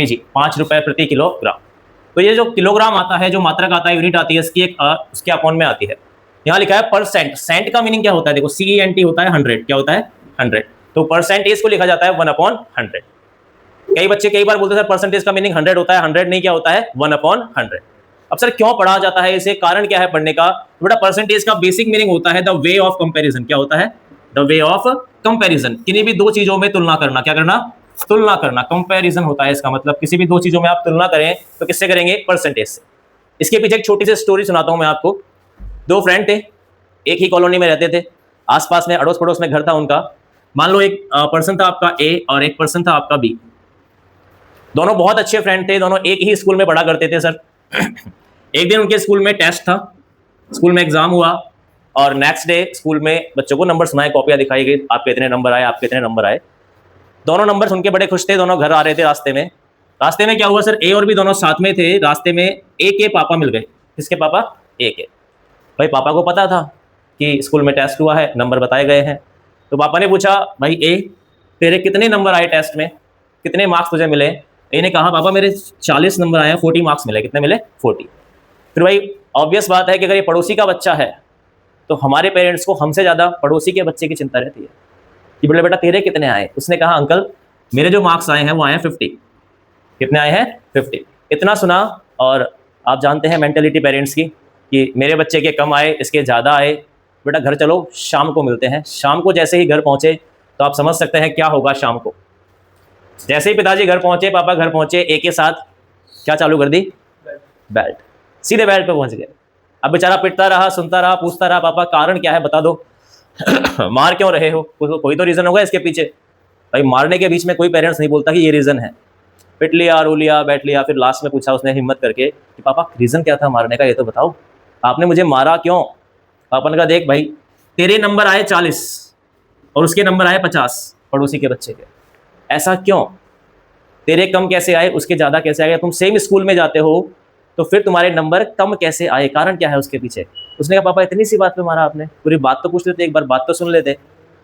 KG, 5 रुपए प्रति kilogram. तो ये जो किलोग्राम आता है, जो मात्रक आता है, यूनिट आती है, इसकी एक उसके अकाउंट में आती है। यहाँ लिखा है परसेंट। सेंट का मीनिंग क्या होता है? देखो CENT होता है 100। क्या होता है? 100। तो परसेंटेज को लिखा जाता है 1/100। कई बच्चे कई बार बोलते हैं सर परसेंटेज का मीनिंग 100 होता है। 100 नहीं, क्या होता है? 1/100। अब सर क्यों पढ़ा जाता है इसे? कारण क्या है पढ़ने का? बेटा परसेंटेज का बेसिक मीनिंग होता है द वे ऑफ कंपैरिजन। क्या होता है? The way of comparison. किन्हीं भी दो चीजों में तुलना करना। क्या करना? तुलना करना। कंपैरिजन होता है इसका मतलब। किसी भी दो चीजों में आप तुलना करें तो किससे करेंगे? परसेंटेज से। इसके पीछे एक छोटी सी स्टोरी सुनाता हूं मैं आपको। दो फ्रेंड थे, एक ही कॉलोनी में रहते थे, आसपास में अड़ोस पड़ोस में घर था उनका। मान लो एक पर्सन था आपका ए और एक पर्सन था आपका बी। दोनों बहुत अच्छे फ्रेंड थे, दोनों एक ही स्कूल में पढ़ा करते थे सर। एक दिन उनके स्कूल में टेस्ट था, स्कूल में एग्जाम हुआ और नेक्स्ट डे स्कूल में बच्चों को नंबर सुनाए, कॉपियां दिखाई गई, आपके इतने नंबर आए, आपके इतने नंबर आए। दोनों नंबर सुन के बड़े खुश थे, दोनों घर आ रहे थे। रास्ते में क्या हुआ सर? ए और बी दोनों साथ में थे। रास्ते में ए के पापा मिल गए। किसके पापा? ए के। भाई पापा को पता था कि स्कूल में टेस्ट हुआ है, नंबर बताए गए हैं। तो पापा ने पूछा, भाई ए तेरे कितने नंबर आए टेस्ट में, कितने मार्क्स तुझे मिले? ए ने कहा पापा मेरे 40 नंबर आए हैं, 40 मार्क्स मिले। कितने मिले? 40। फिर भाई ऑब्वियस बात है कि अगर ये पड़ोसी का बच्चा है तो हमारे पेरेंट्स को हमसे ज़्यादा पड़ोसी के बच्चे की चिंता रहती है कि बोले बेटा तेरे कितने आए? उसने कहा अंकल मेरे जो मार्क्स आए हैं वो आए हैं 50। कितने आए हैं? 50। इतना सुना और आप जानते हैं मेंटेलिटी पेरेंट्स की कि मेरे बच्चे के कम आए, इसके ज़्यादा आए, बेटा घर चलो शाम को मिलते हैं। शाम को जैसे ही घर पहुँचे तो आप समझ सकते हैं क्या होगा शाम को। जैसे ही पिताजी घर पहुँचे, पापा घर पहुँचे, एक के साथ क्या चालू कर दी? बेल्ट। सीधे बेल्ट पे पहुँच गए। अब बेचारा पिटता रहा, सुनता रहा, पूछता रहा, पापा कारण क्या है बता दो। मार क्यों रहे हो? कोई तो रीज़न होगा इसके पीछे। भाई मारने के बीच में कोई पेरेंट्स नहीं बोलता कि ये रीज़न है। पिट लिया, रो लिया, बैठ लिया। फिर लास्ट में पूछा उसने हिम्मत करके कि पापा रीज़न क्या था मारने का, ये तो बताओ, आपने मुझे मारा क्यों? पापा ने कहा देख भाई तेरे नंबर आए 40 और उसके नंबर आए 50 पड़ोसी के बच्चे के। ऐसा क्यों? तेरे कम कैसे आए, उसके ज़्यादा कैसे आए? तुम सेम स्कूल में जाते हो तो फिर तुम्हारे नंबर कम कैसे आए? कारण क्या है उसके पीछे? उसने कहा पापा इतनी सी बात पे मारा आपने, पूरी बात तो पूछ लेते, एक बार बात तो सुन लेते।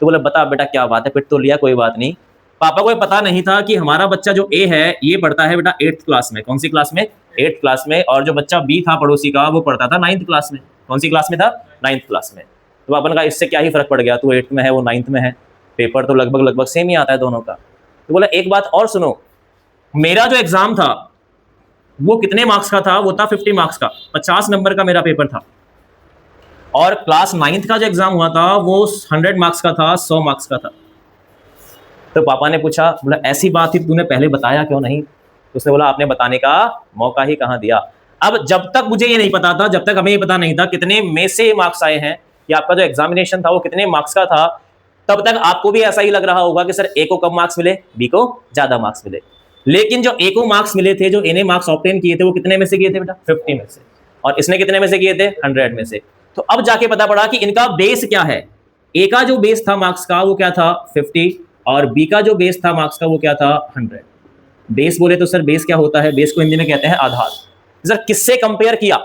तो बोले बता बेटा क्या बात है? पिट तो लिया, कोई बात नहीं। पापा को पता नहीं था कि हमारा बच्चा जो ए है ये पढ़ता है बेटा 8th क्लास में। कौन सी क्लास में? 8th क्लास में। और जो बच्चा बी था पड़ोसी का वो पढ़ता था 9th क्लास में। कौन सी क्लास में था? 9th क्लास में। तो पापा ने कहा इससे क्या ही फर्क पड़ गया, तू 8th में है वो 9th में है, पेपर तो लगभग सेम ही आता है दोनों का। तो बोला एक बात और सुनो, मेरा जो एग्जाम था वो कितने मार्क्स का था? वो था 50 मार्क्स का, 50 नंबर का मेरा पेपर था। और क्लास 9th का जो एग्जाम हुआ था वो 100 मार्क्स का था, 100 मार्क्स का था। तो पापा ने पूछा, बोला ऐसी बात थी तूने पहले बताया क्यों नहीं? तो उसने बोला आपने बताने का मौका ही कहाँ दिया। अब जब तक मुझे ये नहीं पता था, जब तक हमें ये पता नहीं था कितने में से मार्क्स आए हैं कि आपका जो एग्जामिनेशन था वो कितने मार्क्स का था, तब तक आपको भी ऐसा ही लग रहा होगा कि सर ए को कम मार्क्स मिले, बी को ज्यादा मार्क्स मिले। लेकिन जो ए को मार्क्स मिले थे, जो ए ने मार्क्स ऑब्टेन किए थे, वो कितने में से किए थे बेटा? 50 में से। और इसने कितने में से किए थे? 100 में से। तो अब जाके पता पड़ा कि इनका बेस क्या है। ए का जो बेस था मार्क्स का वो क्या था? 50। और बी का जो बेस था मार्क्स का वो क्या था? 100। बेस बोले तो सर बेस क्या होता है? बेस को हिंदी में कहते हैं आधार। सर किससे कंपेयर किया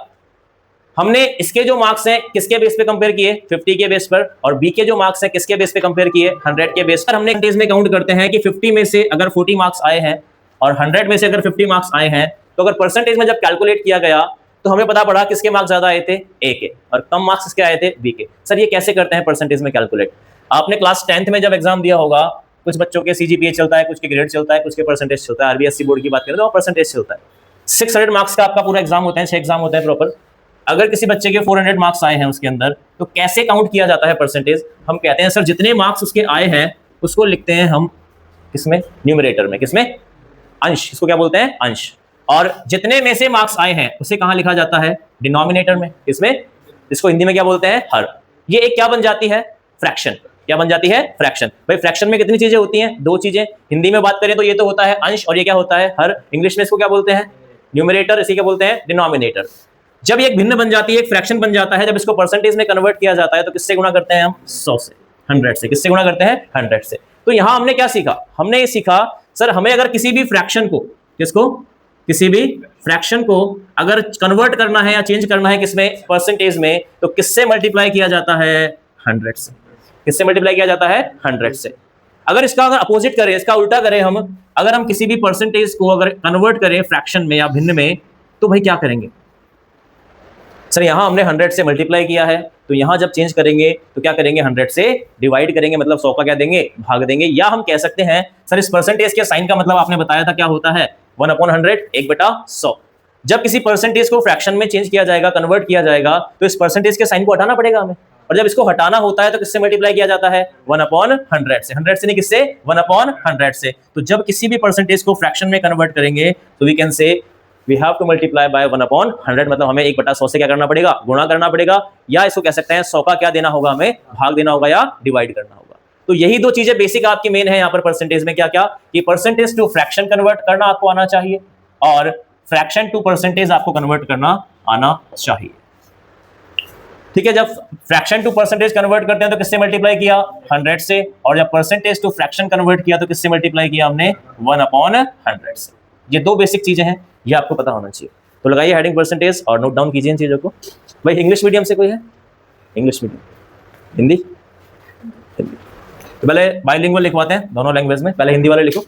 हमने? इसके जो मार्क्स हैं किसके बेस पे कंपेयर किए? 50 के बेस पर। और बी के जो मार्क्स हैं किसके बेस पे कंपेयर किए? 100 के बेस पर। हमने परसेंटेज में काउंट करते हैं कि 50 में से अगर 40 मार्क्स आए हैं और 100 में से अगर 50 मार्क्स आए हैं, तो अगर परसेंटेज में जब कैलकुलेट किया गया तो हमें पता पड़ा किसके मार्क्स ज्यादा आए थे? ए के। और कम मार्क्स किसके आए थे? बी के। सर ये कैसे करते हैं परसेंटेज में कैलकुलेट? आपने क्लास 10th में जब एग्जाम दिया होगा, कुछ बच्चों के CGPA चलता है, कुछ के ग्रेड चलता है, कुछ के परसेंटेज चलता है। RBSC बोर्ड की बात करें तो परसेंटेज चलता है। 600 मार्क्स का आपका पूरा एग्जाम होता है, 6 एग्जाम होता है प्रॉपर। अगर किसी बच्चे के 400 मार्क्स आए हैं उसके अंदर, तो कैसे काउंट किया जाता है परसेंटेज? हम कहते हैं सर जितने मार्क्स उसके आए हैं उसको लिखते हैं हम किसमें? न्यूमरेटर में। किसमें? अंश। इसको क्या बोलते हैं? अंश। और जितने में से मार्क्स आए हैं उसे कहां लिखा जाता है? डिनोमिनेटर में। इसमें इसको हिंदी में क्या बोलते हैं? हर। ये एक क्या बन जाती है? फ्रैक्शन। क्या बन जाती है? फ्रैक्शन। भाई फ्रैक्शन में कितनी चीजें होती हैं? 2 चीजें। हिंदी में बात करें तो ये तो होता है अंश और ये क्या होता है? हर। इंग्लिश में इसको क्या बोलते हैं? न्यूमरेटर। इसी क्या बोलते हैं? डिनोमिनेटर। जब ये एक भिन्न बन जाती है, एक फ्रैक्शन बन जाता है, जब इसको परसेंटेज में कन्वर्ट किया जाता है तो किससे गुणा करते हैं हम? 100 से, 100 से। किससे गुणा करते हैं? 100 से। तो यहां हमने क्या सीखा? हमने ये सीखा सर हमें अगर किसी भी फ्रैक्शन को, किसको? किसी भी फ्रैक्शन को अगर कन्वर्ट करना है या चेंज करना है किसमें? परसेंटेज में, तो किससे मल्टीप्लाई किया जाता है? 100 से। किससे मल्टीप्लाई किया जाता है? 100 से। अगर इसका अगर अपोजिट करें, इसका उल्टा करें हम, अगर हम किसी भी परसेंटेज को अगर कन्वर्ट करें फ्रैक्शन में या भिन्न में, तो भाई क्या करेंगे सर? यहां हमने 100 से मल्टीप्लाई किया है, तो यहां जब चेंज करेंगे तो क्या करेंगे, 100 से डिवाइड करेंगे, मतलब 100 का क्या देंगे, भाग देंगे। या हम कह सकते हैं सर इस परसेंटेज के साइन का मतलब आपने बताया था क्या होता है, 1/100, 1/100। जब किसी परसेंटेज को फ्रैक्शन में चेंज किया जाएगा, कन्वर्ट किया जाएगा, तो इस परसेंटेज के साइन को हटाना पड़ेगा हमें, और जब इसको हटाना होता है तो किससे मल्टीप्लाई किया जाता है, 1/100 से। 100 से नहीं, किससे, 1/100 से। तो जब किसी भी परसेंटेज को फ्रैक्शन में कन्वर्ट करेंगे तो we can say we have to multiply by 1/100, मतलब हमें 1/100 से क्या करना पड़ेगा, गुणा करना पड़ेगा, या इसको कह सकते हैं 100 का क्या देना होगा, हमें भाग देना होगा या डिवाइड करना होगा। तो यही दो चीजें बेसिक आपकी मेन है यहाँ पर परसेंटेज में। क्या क्या, कि परसेंटेज टू फ्रैक्शन कन्वर्ट करना आपको आना चाहिए, और फ्रैक्शन टू परसेंटेज आपको कन्वर्ट करना आना चाहिए। ठीक है, जब फ्रैक्शन टू परसेंटेज कन्वर्ट करते हैं तो किससे मल्टीप्लाई किया, 100 से, और जब परसेंटेज टू फ्रैक्शन कन्वर्ट किया तो किससे मल्टीप्लाई किया हमने, 1/100 से। ये दो बेसिक चीजें हैं, ये आपको पता होना चाहिए। तो लगाइए हेडिंग परसेंटेज और नोट डाउन कीजिए इन चीजों को। भाई इंग्लिश मीडियम से कोई है, इंग्लिश मीडियम, हिंदी, हिंदी। तो पहले बाइलिंगुअल लिखवाते हैं दोनों लैंग्वेज में। पहले हिंदी वाले लिखो।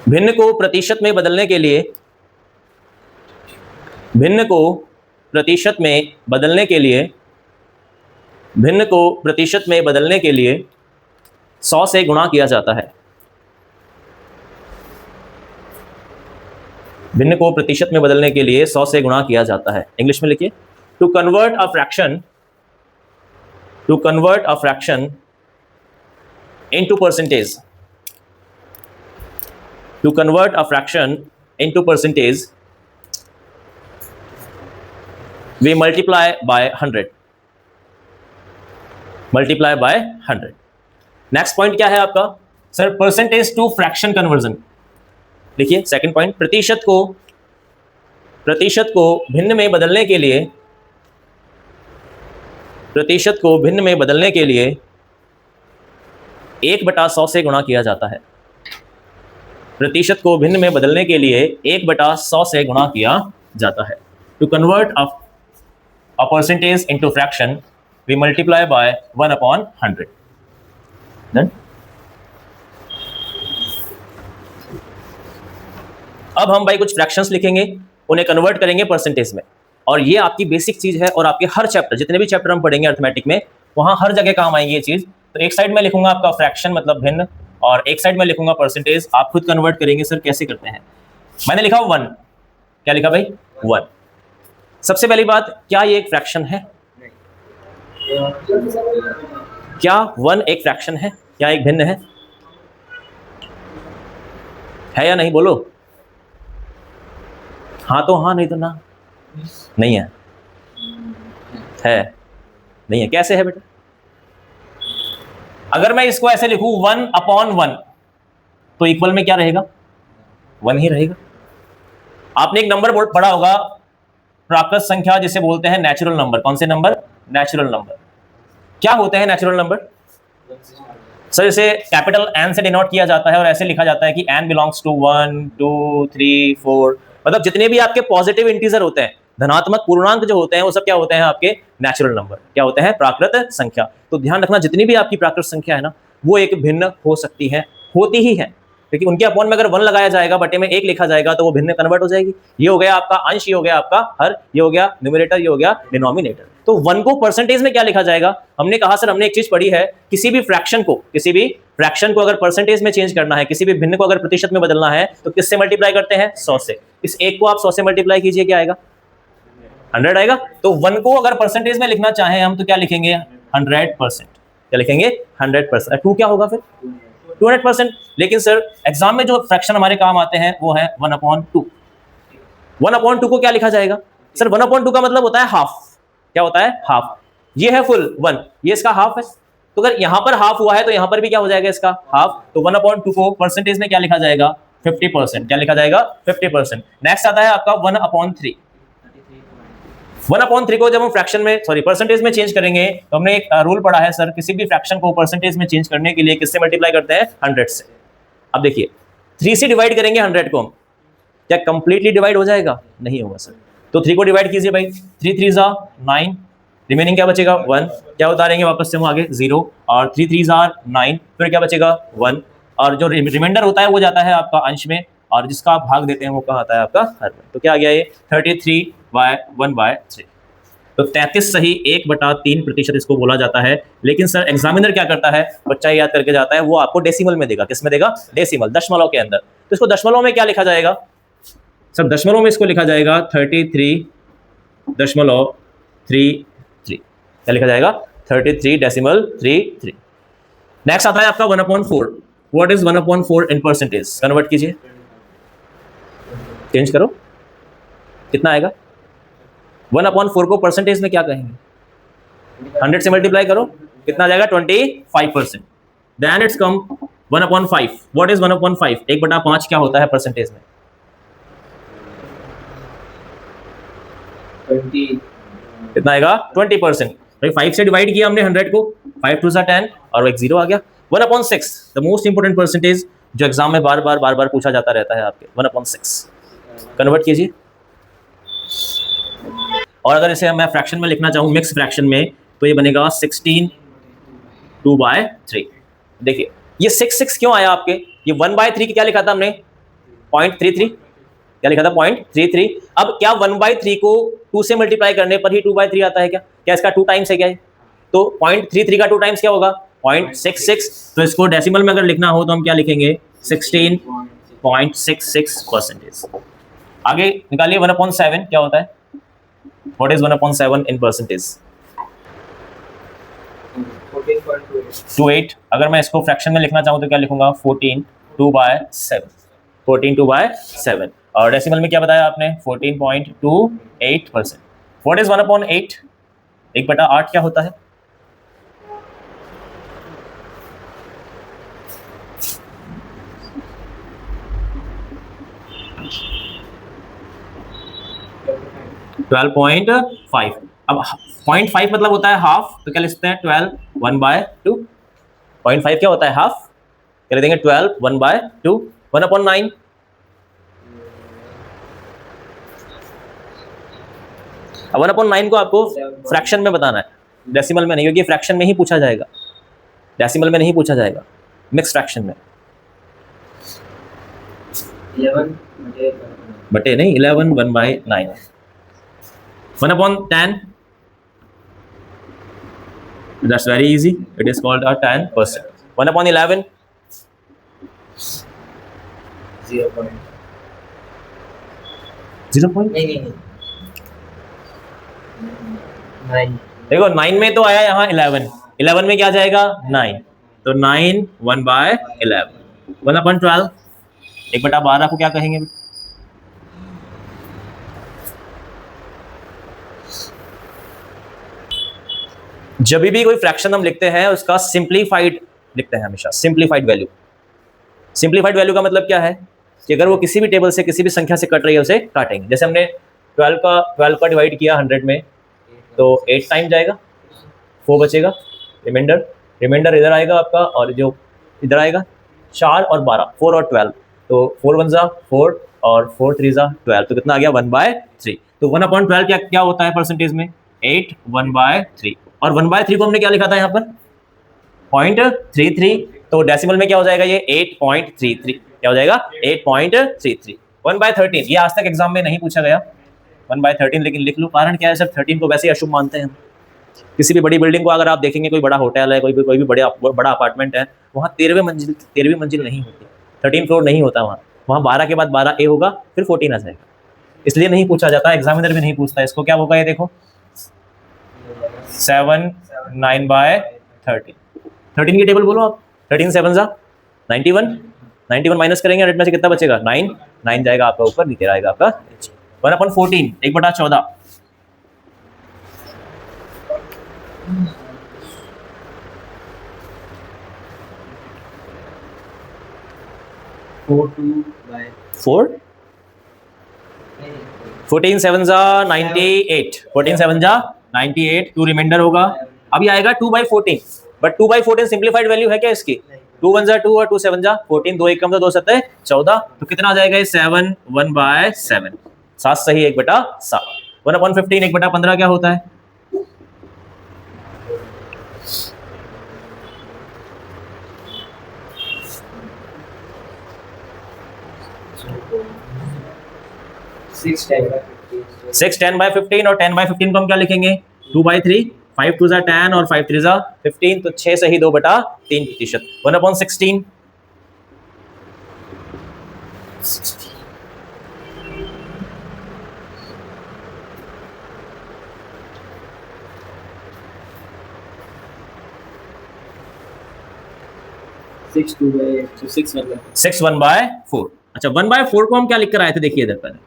भिन्न को प्रतिशत में बदलने के लिए, भिन्न को प्रतिशत में बदलने के लिए, भिन्न को प्रतिशत में बदलने के लिए 100 से गुणा किया जाता है। भिन्न को प्रतिशत में बदलने के लिए 100 से गुणा किया जाता है। इंग्लिश में लिखिए, to convert a fraction, to convert a fraction into percentage, to convert a fraction into percentage we multiply by 100, multiply by 100। Next point क्या है आपका sir, percentage to fraction conversion. देखिए सेकंड पॉइंट, प्रतिशत को भिन्न में बदलने के लिए, प्रतिशत को भिन्न में बदलने के लिए 1/100 से गुणा किया जाता है। प्रतिशत को भिन्न में बदलने के लिए 1/100 से गुणा किया जाता है। To convert a percentage into fraction we multiply by 1/100। Done? अब हम भाई कुछ फ्रैक्शंस लिखेंगे, उन्हें कन्वर्ट करेंगे परसेंटेज में, और ये आपकी बेसिक चीज है, और आपके हर चैप्टर, जितने भी चैप्टर हम पढ़ेंगे अर्थमेटिक में, वहां हर जगह काम आएंगी ये चीज। तो एक साइड में लिखूंगा आपका फ्रैक्शन मतलब भिन्न, और एक साइड में लिखूंगा परसेंटेज। आप खुद कन्वर्ट करेंगे सर कैसे करते हैं। मैंने लिखा 1, क्या लिखा भाई, 1। सबसे पहली बात, क्या ये एक फ्रैक्शन है? क्या 1 एक फ्रैक्शन है? क्या एक भिन्न है या नहीं, बोलो। हाँ तो हाँ, नहीं तो ना। नहीं है, नहीं है। कैसे है बेटा? अगर मैं इसको ऐसे लिखूं 1/1, तो इक्वल में क्या रहेगा, 1 ही रहेगा। आपने एक नंबर पढ़ा होगा, प्राकृत संख्या जिसे बोलते हैं नेचुरल नंबर। कौन से नंबर, नेचुरल नंबर। क्या होते हैं नेचुरल नंबर सर? इसे कैपिटल एन से डिनोट किया जाता है, और ऐसे लिखा जाता है कि एन बिलोंग्स टू 1, 2, 3, 4, मतलब जितने भी आपके पॉजिटिव इंटीजर होते हैं, धनात्मक पूर्णांक जो होते हैं, वो सब क्या होते हैं आपके नेचुरल नंबर, क्या होते हैं, प्राकृत संख्या। तो ध्यान रखना, जितनी भी आपकी प्राकृत संख्या है ना, वो एक भिन्न हो सकती है, होती ही है, क्योंकि उनके अपॉन में अगर 1 लगाया जाएगा, बटे में 1 लिखा जाएगा, तो वो भिन्न कन्वर्ट हो जाएगी। ये हो गया आपका अंश, ये हो गया आपका हर, ये हो गया न्यूमरेटर, ये हो गया डिनोमिनेटर। तो 1 को परसेंटेज में क्या लिखा जाएगा? हमने कहा सर, हमने एक चीज पढ़ी है, किसी भी फ्रैक्शन को अगर परसेंटेज में चेंज करना है, किसी भी भिन्न को अगर प्रतिशत में बदलना है, तो किससे मल्टीप्लाई करते हैं, 100 से। इस 1 को आप 100 से मल्टीप्लाई कीजिए, क्या आएगा, 100 आएगा। तो 1 को अगर परसेंटेज में लिखना चाहें हम, तो क्या लिखेंगे, 100%। क्या लिखेंगे, 100%। 2 क्या होगा फिर, 200%। लेकिन सर एग्जाम में जो फ्रैक्शन हमारे काम आते हैं वो है 1/2। 1/2 को क्या लिखा जाएगा सर? 1/2 का मतलब होता है हाफ। क्या होता है, हाफ। ये है फुल 1, ये इसका हाफ है। तो अगर यहां पर हाफ हुआ है, तो यहां पर भी क्या हो जाएगा, इसका हाफ। तो 1/2 को परसेंटेज में क्या लिखा जाएगा, 50%। क्या लिखा जाएगा, 50%। नेक्स्ट आता है आपका 1/3। 1/3 को जब हम फ्रैक्शन में, सॉरी, परसेंटेज में चेंज करेंगे, तो हमने एक रूल पढ़ा है सर, किसी भी फ्रैक्शन को परसेंटेज में चेंज करने के लिए किससे मल्टीप्लाई करते हैं, 100 से। अब देखिए 3 से डिवाइड करेंगे 100 को, क्या कंप्लीटली डिवाइड हो जाएगा, नहीं होगा सर। तो 3 को डिवाइड कीजिए भाई, 3 3 जा 9, रिमेनिंग क्या बचेगा 1, क्या उतारेंगे वापस से हम आगे 0 और 3 3 जार 9, फिर क्या बचेगा 1 और जो रिमाइंडर होता है वो जाता है आपका अंश में और जिसका आप भाग देते हैं वो कहाँ आता है आपका हर में। तो क्या आ गया ये 33/1/3। तो 33 सही 1/3% इसको बोला जाता है। लेकिन सर एग्जामिनर क्या करता है, बच्चा याद करके जाता है, वो आपको डेसिमल में देगा। किस में देगा? डेसिमल, दशमलव के अंदर। तो इसको दशमलव में क्या लिखा जाएगा सर? दशमलव में इसको लिखा जाएगा 33.33। क्या लिखा जाएगा? 33.33। नेक्स्ट आता है आपका 1/4। What is 1/4 in percentage? Convert कीजिए, चेंज करो, कितना आएगा? 1/4 को परसेंटेज में क्या कहेंगे? 100 से मल्टीप्लाई करो, कितना आ जाएगा? 25%। Then it's come 1/5। What is 1/5? 1/5 क्या होता है परसेंटेज में? 20। कितना आएगा? 20%। भाई 5 से डिवाइड किया हमने 100 को, 5 2 10 और एक 0 आ गया। 1/6 द मोस्ट इंपोर्टेंट परसेंटेज जो एग्जाम में बार बार पूछा जाता रहता है आपके। 1/6 कन्वर्ट कीजिए। और अगर इसे मैं फ्रैक्शन में लिखना चाहूँ, मिक्स फ्रैक्शन में, तो ये बनेगा 16 2/3। देखिए ये 6 क्यों आया आपके? ये 1/3 की क्या लिखा था हमने? 0.33। क्या लिखा था? 0.33। अब क्या 1/3 को 2 से मल्टीप्लाई करने पर ही 2/3 आता है क्या? क्या इसका 2 टाइम्स है क्या? तो 0.33 का 2 टाइम्स क्या होगा? 0.66। तो इसको डेसिमल में अगर लिखना हो तो हम क्या लिखेंगे? 16.66%। आगे निकालिए 1/7 क्या होता है? What is 1/7 in percentage? 14.28। अगर मैं इसको फ्रैक्शन में लिखना चाहूँ तो क्या लिखूंगा? 14 2/7। 14 2/7। और डेसिमल में क्या बताया आपने? 14.28%। What is 1/8? 1/8 क्या होता है? $12.5। अब 0.5 मतलब होता है हाफ, तो क्या लिखते हैं? 12 1/2। 0.5 क्या होता है? हाफ। क्या लिख देंगे? 12 1/2। 1/9। अब 1/9 को आपको फ्रैक्शन में बताना है, डेसिमल में नहीं, क्योंकि फ्रैक्शन में ही पूछा जाएगा, डेसिमल में नहीं पूछा जाएगा, मिक्स फ्रैक्शन में। 11 बटे नहीं, 11 1/9। 1/10, that's very easy, it is called a 10%. 1/11, 0. 0 point। नहीं 9। देखो 9 में तो आया यहाँ 11, 11 में क्या जाएगा? 9, तो 9 1/11। 1/12, 1/12 को क्या कहेंगे? जब भी कोई फ्रैक्शन हम लिखते हैं उसका सिंप्लीफाइड लिखते हैं हमेशा, सिंप्लीफाइड वैल्यू। सिंप्लीफाइड वैल्यू का मतलब क्या है कि अगर वो किसी भी टेबल से किसी भी संख्या से कट रही है उसे काटेंगे। जैसे हमने 12 का डिवाइड किया 100 में, तो 8 टाइम जाएगा, 4 बचेगा, रिमाइंडर इधर आएगा आपका, और जो इधर आएगा 4 और 12, 4 और 12, तो 4 1 जा 4 और 4 3 जा 12, तो कितना आ गया? 1/3। तो 1/12 क्या होता है परसेंटेज में? 8 1/3। और 1/3 को हमने क्या लिखा था यहाँ पर? 0.33। तो डेसिमल में क्या हो जाएगा? ये 8.33। क्या हो जाएगा? 8.33। 1/13 ये आज तक एग्जाम में नहीं पूछा गया 1/13, लेकिन लिख लो। कारण क्या है सर? 13 को वैसे ही अशुभ मानते हैं हम। किसी भी बड़ी बिल्डिंग को अगर आप देखेंगे, कोई बड़ा होटल है, कोई भी बड़ा अपार्टमेंट है, वहाँ 13वीं मंजिल नहीं होती, 13 फ्लोर नहीं होता वहाँ। वहाँ 12 के बाद 12A होगा, फिर 14 आ जाएगा, इसलिए नहीं पूछा जाता, एग्जामिनर भी नहीं पूछता इसको। क्या होगा ये देखो? 7 9/13। 13 की टेबल बोलो आप। 13 7 जा 91, 91 माइनस करेंगे 100 में से कितना बचेगा? 9, 9 जाएगा आपका ऊपर, नीचे आएगा आपका 1/14, 1/14। 4 14 7 जा 98, 14 7 जा 98, 2 रिमाइंडर होगा। अभी आएगा 2/14, बट 2/14 सिंप्लीफाइड वैल्यू है क्या इसकी? 2 1 जा 2 और 2 7 जा 14, 2 1 कम 2 7 14, तो कितना आ जाएगा? 7 1/7। 7 सही 1/7। 1/15 1/15 क्या होता है? 6 10 by 15 6 10 by 15 और 10 by 15 को हम क्या लिखेंगे 2 by 3 5 2 10 और 5 3 15 तो 6 से ही 2/3%। 1/16 6 2 by 6 1 by 6 1/4। अच्छा 1/4 को हम क्या लिख कर आए थे देखिए इधर पहले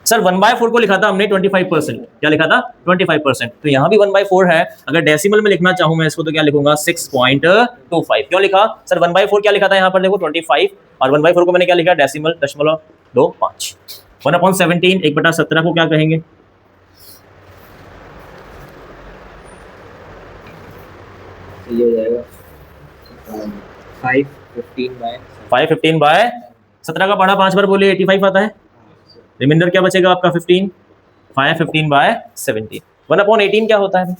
सर 1/4 को लिखा था हमने 25%। क्या लिखा था 25%। तो यहाँ भी 1/4 है। अगर डेसिमल में लिखना चाहूँ मैं इसको तो क्या लिखूंगा 6.25। क्यों लिखा सर 1/4 क्या लिखा था यहाँ पर देखो 25 और 1/4 को मैंने क्या लिखा डेसिमल 0.25। 1/17 1/17 को क्या कहेंगे तो ये हो जाएगा 5 15 by 5 15/17 का पढ़ा 5 बार बोलिए 85 आता है। रिमाइंडर क्या बचेगा आपका 15 5 15/17। 1/18 क्या होता है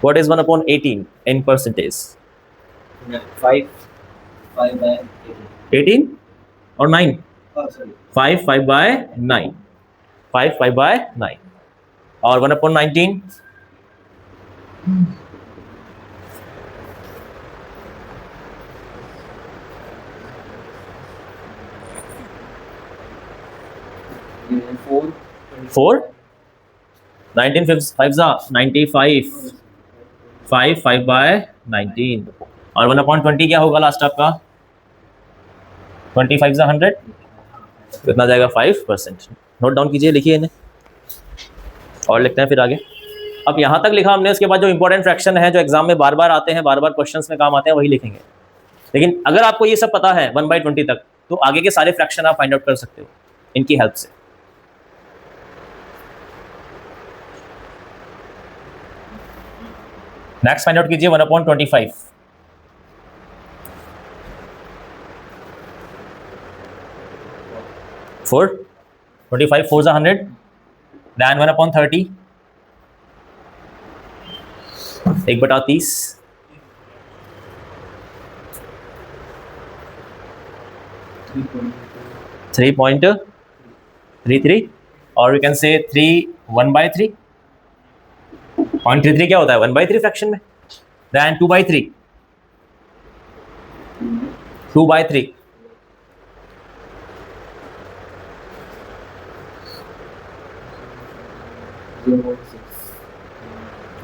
What is 1/18 in percentage? 5 5 by 18 और 9 oh sorry 5/9 5/9 और 1/19 4 4 19 5 95 5 5/19 और 1/20 क्या होगा लास्ट आपका 25 100 कितना जाएगा 5%। नोट डाउन कीजिए लिखिए इन्हें और लिखते हैं फिर आगे। अब यहाँ तक लिखा हमने उसके बाद जो इंपॉर्टेंट फ्रैक्शन है जो एग्जाम में बार बार आते हैं बार बार क्वेश्चंस में काम आते हैं वही लिखेंगे। लेकिन अगर आपको ये सब पता है 1/20 तक तो आगे के सारे फ्रैक्शन आप फाइंड आउट कर सकते हो इनकी हेल्प से। नेक्स्ट फाइंड आउट कीजिए 1/25 4 25 4 100 then 1/30 1/30 3.33 और वी कैन से 1/3 0.33 क्या होता है 1/3 फ्रैक्शन में then 2/3 2/3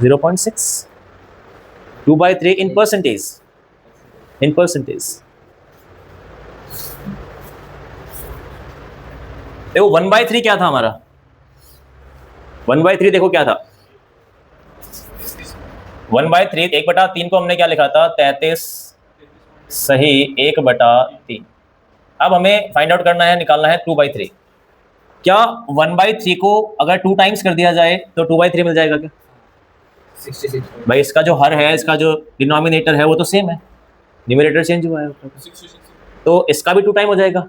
0.6 2/3 in percentage देखो 1/3 क्या था हमारा 1/3 देखो क्या था 1/3 1/3 को हमने क्या लिखा था 33 सही 1/3। अब हमें फाइंड आउट करना है निकालना है 2/3। क्या 1/3 को अगर 2 टाइम्स कर दिया जाए तो 2/3 मिल जाएगा क्या 66 भाई इसका जो हर है इसका जो डिनोमिनेटर है वो तो सेम है न्यूमरेटर चेंज हुआ है तो इसका भी 2 टाइम हो जाएगा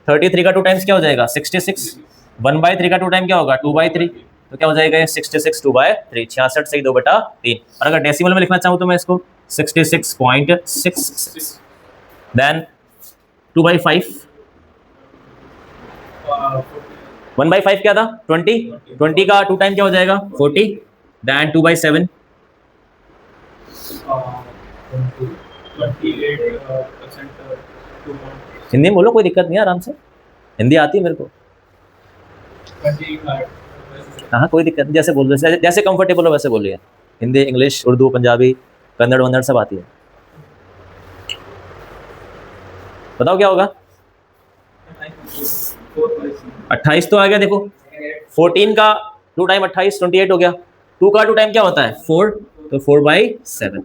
33 का 2 टाइम्स क्या हो जाएगा 66 1/3 का 2 टाइम क्या होगा 2/3 तो क्या हो जाएगा ये 66 2/3 66 से 2/3। और अगर डेसिमल में लिखना चाहूँ तो मैं इसको 66.66 देन 2/5 1/5 क्या था 20 का 2 टाइम क्या हो जाएगा 40 देन 2/7 हिंदी में बोलो कोई दिक्कत नहीं है आराम से हिंदी आती है मेरे को हाँ कोई दिक्कत नहीं जैसे बोल रहे जैसे कंफर्टेबल हो वैसे बोलिए हिंदी इंग्लिश उर्दू पंजाबी कन्नड़ वन्नड़ सब आती है बताओ क्या होगा 28 तो आ गया देखो 14 का 2 टाइम 28 28 हो गया 2 का 2 टाइम क्या होता है 4 तो 4/7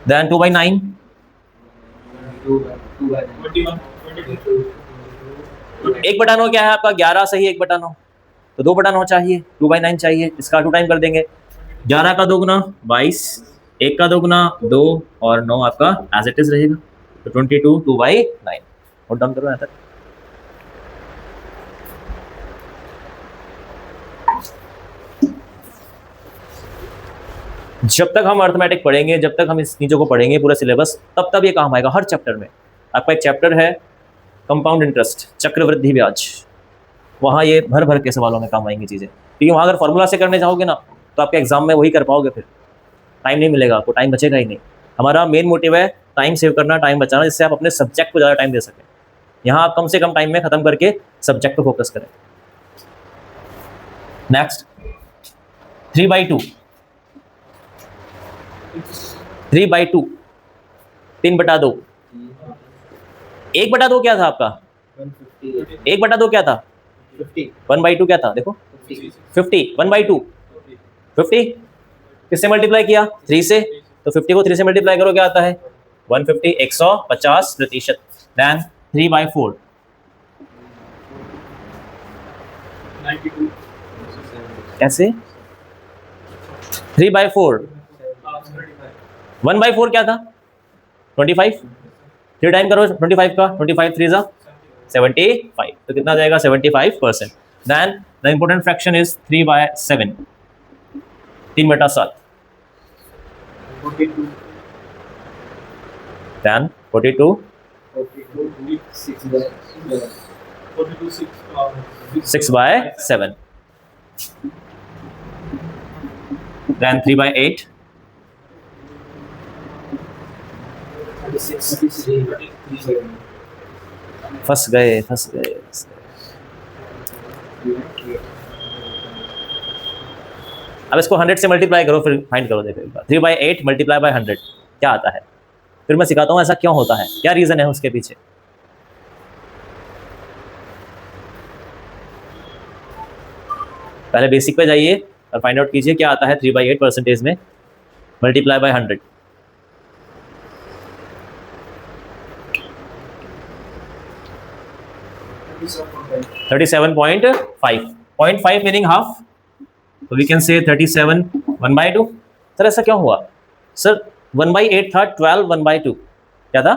देन 2/9 1/9 क्या है आपका 11 सही 1/9 तो 2/9 चाहिए 2/9 चाहिए इसका 2 टाइम कर देंगे 11 का 2 गुना 22 1 का 2 गुना 2 और 9 आपका एज इट इज रहेगा तो 22 2/9 नोट डाउन करो यहाँ तक। जब तक हम अर्थमेटिक पढ़ेंगे, जब तक हम इस चीज़ों को पढ़ेंगे पूरा सिलेबस, तब तब ये काम आएगा हर चैप्टर में। आपका एक चैप्टर है कंपाउंड इंटरेस्ट, चक्रवृद्धि ब्याज, वहाँ ये भर भर के सवालों में काम आएंगी चीज़ें, क्योंकि वहाँ अगर फॉर्मूला से करने जाओगे ना तो आपके एग्जाम में वही कर पाओगे, फिर टाइम नहीं मिलेगा आपको, टाइम बचेगा ही नहीं। हमारा मेन मोटिव है टाइम सेव करना, टाइम बचाना, जिससे आप अपने सब्जेक्ट को ज़्यादा टाइम दे सकें। यहाँ आप कम से कम टाइम में ख़त्म करके सब्जेक्ट पर फोकस करें। नेक्स्ट 3/2, 3/2, 3/2, 1/2 क्या था आपका? 1/2 क्या था? 1/2 क्या था? देखो 50, 1/2 50 किससे मल्टीप्लाई किया? 3 से, तो 50 को 3 से मल्टीप्लाई करो, क्या आता है? 150, 150%। देन 3/4, 92, कैसे? 3/4, 1/4 क्या था? 25, 3 टाइम करो 25 का, 25 3 जा 75, तो कितना जाएगा? 75%। Then the important fraction is 3/7, 3/7। 42, then 42, 6/7। Then 3/8, 36, फंस गए। अब इसको 100 से मल्टीप्लाई करो, फिर फाइंड करो, देखो एक बार। 3/8 मल्टीप्लाई बाय 100 क्या आता है? फिर मैं सिखाता हूँ ऐसा क्यों होता है, क्या रीज़न है उसके पीछे। पहले बेसिक पे जाइए और फाइंड आउट कीजिए क्या आता है 3/8 परसेंटेज में मल्टीप्लाई बाय 100। 37.5, 0.5 मीनिंग हाफ, तो वी कैन से 37 1/2। सर ऐसा क्यों हुआ? सर 1/8 था, 12 1/2 क्या था?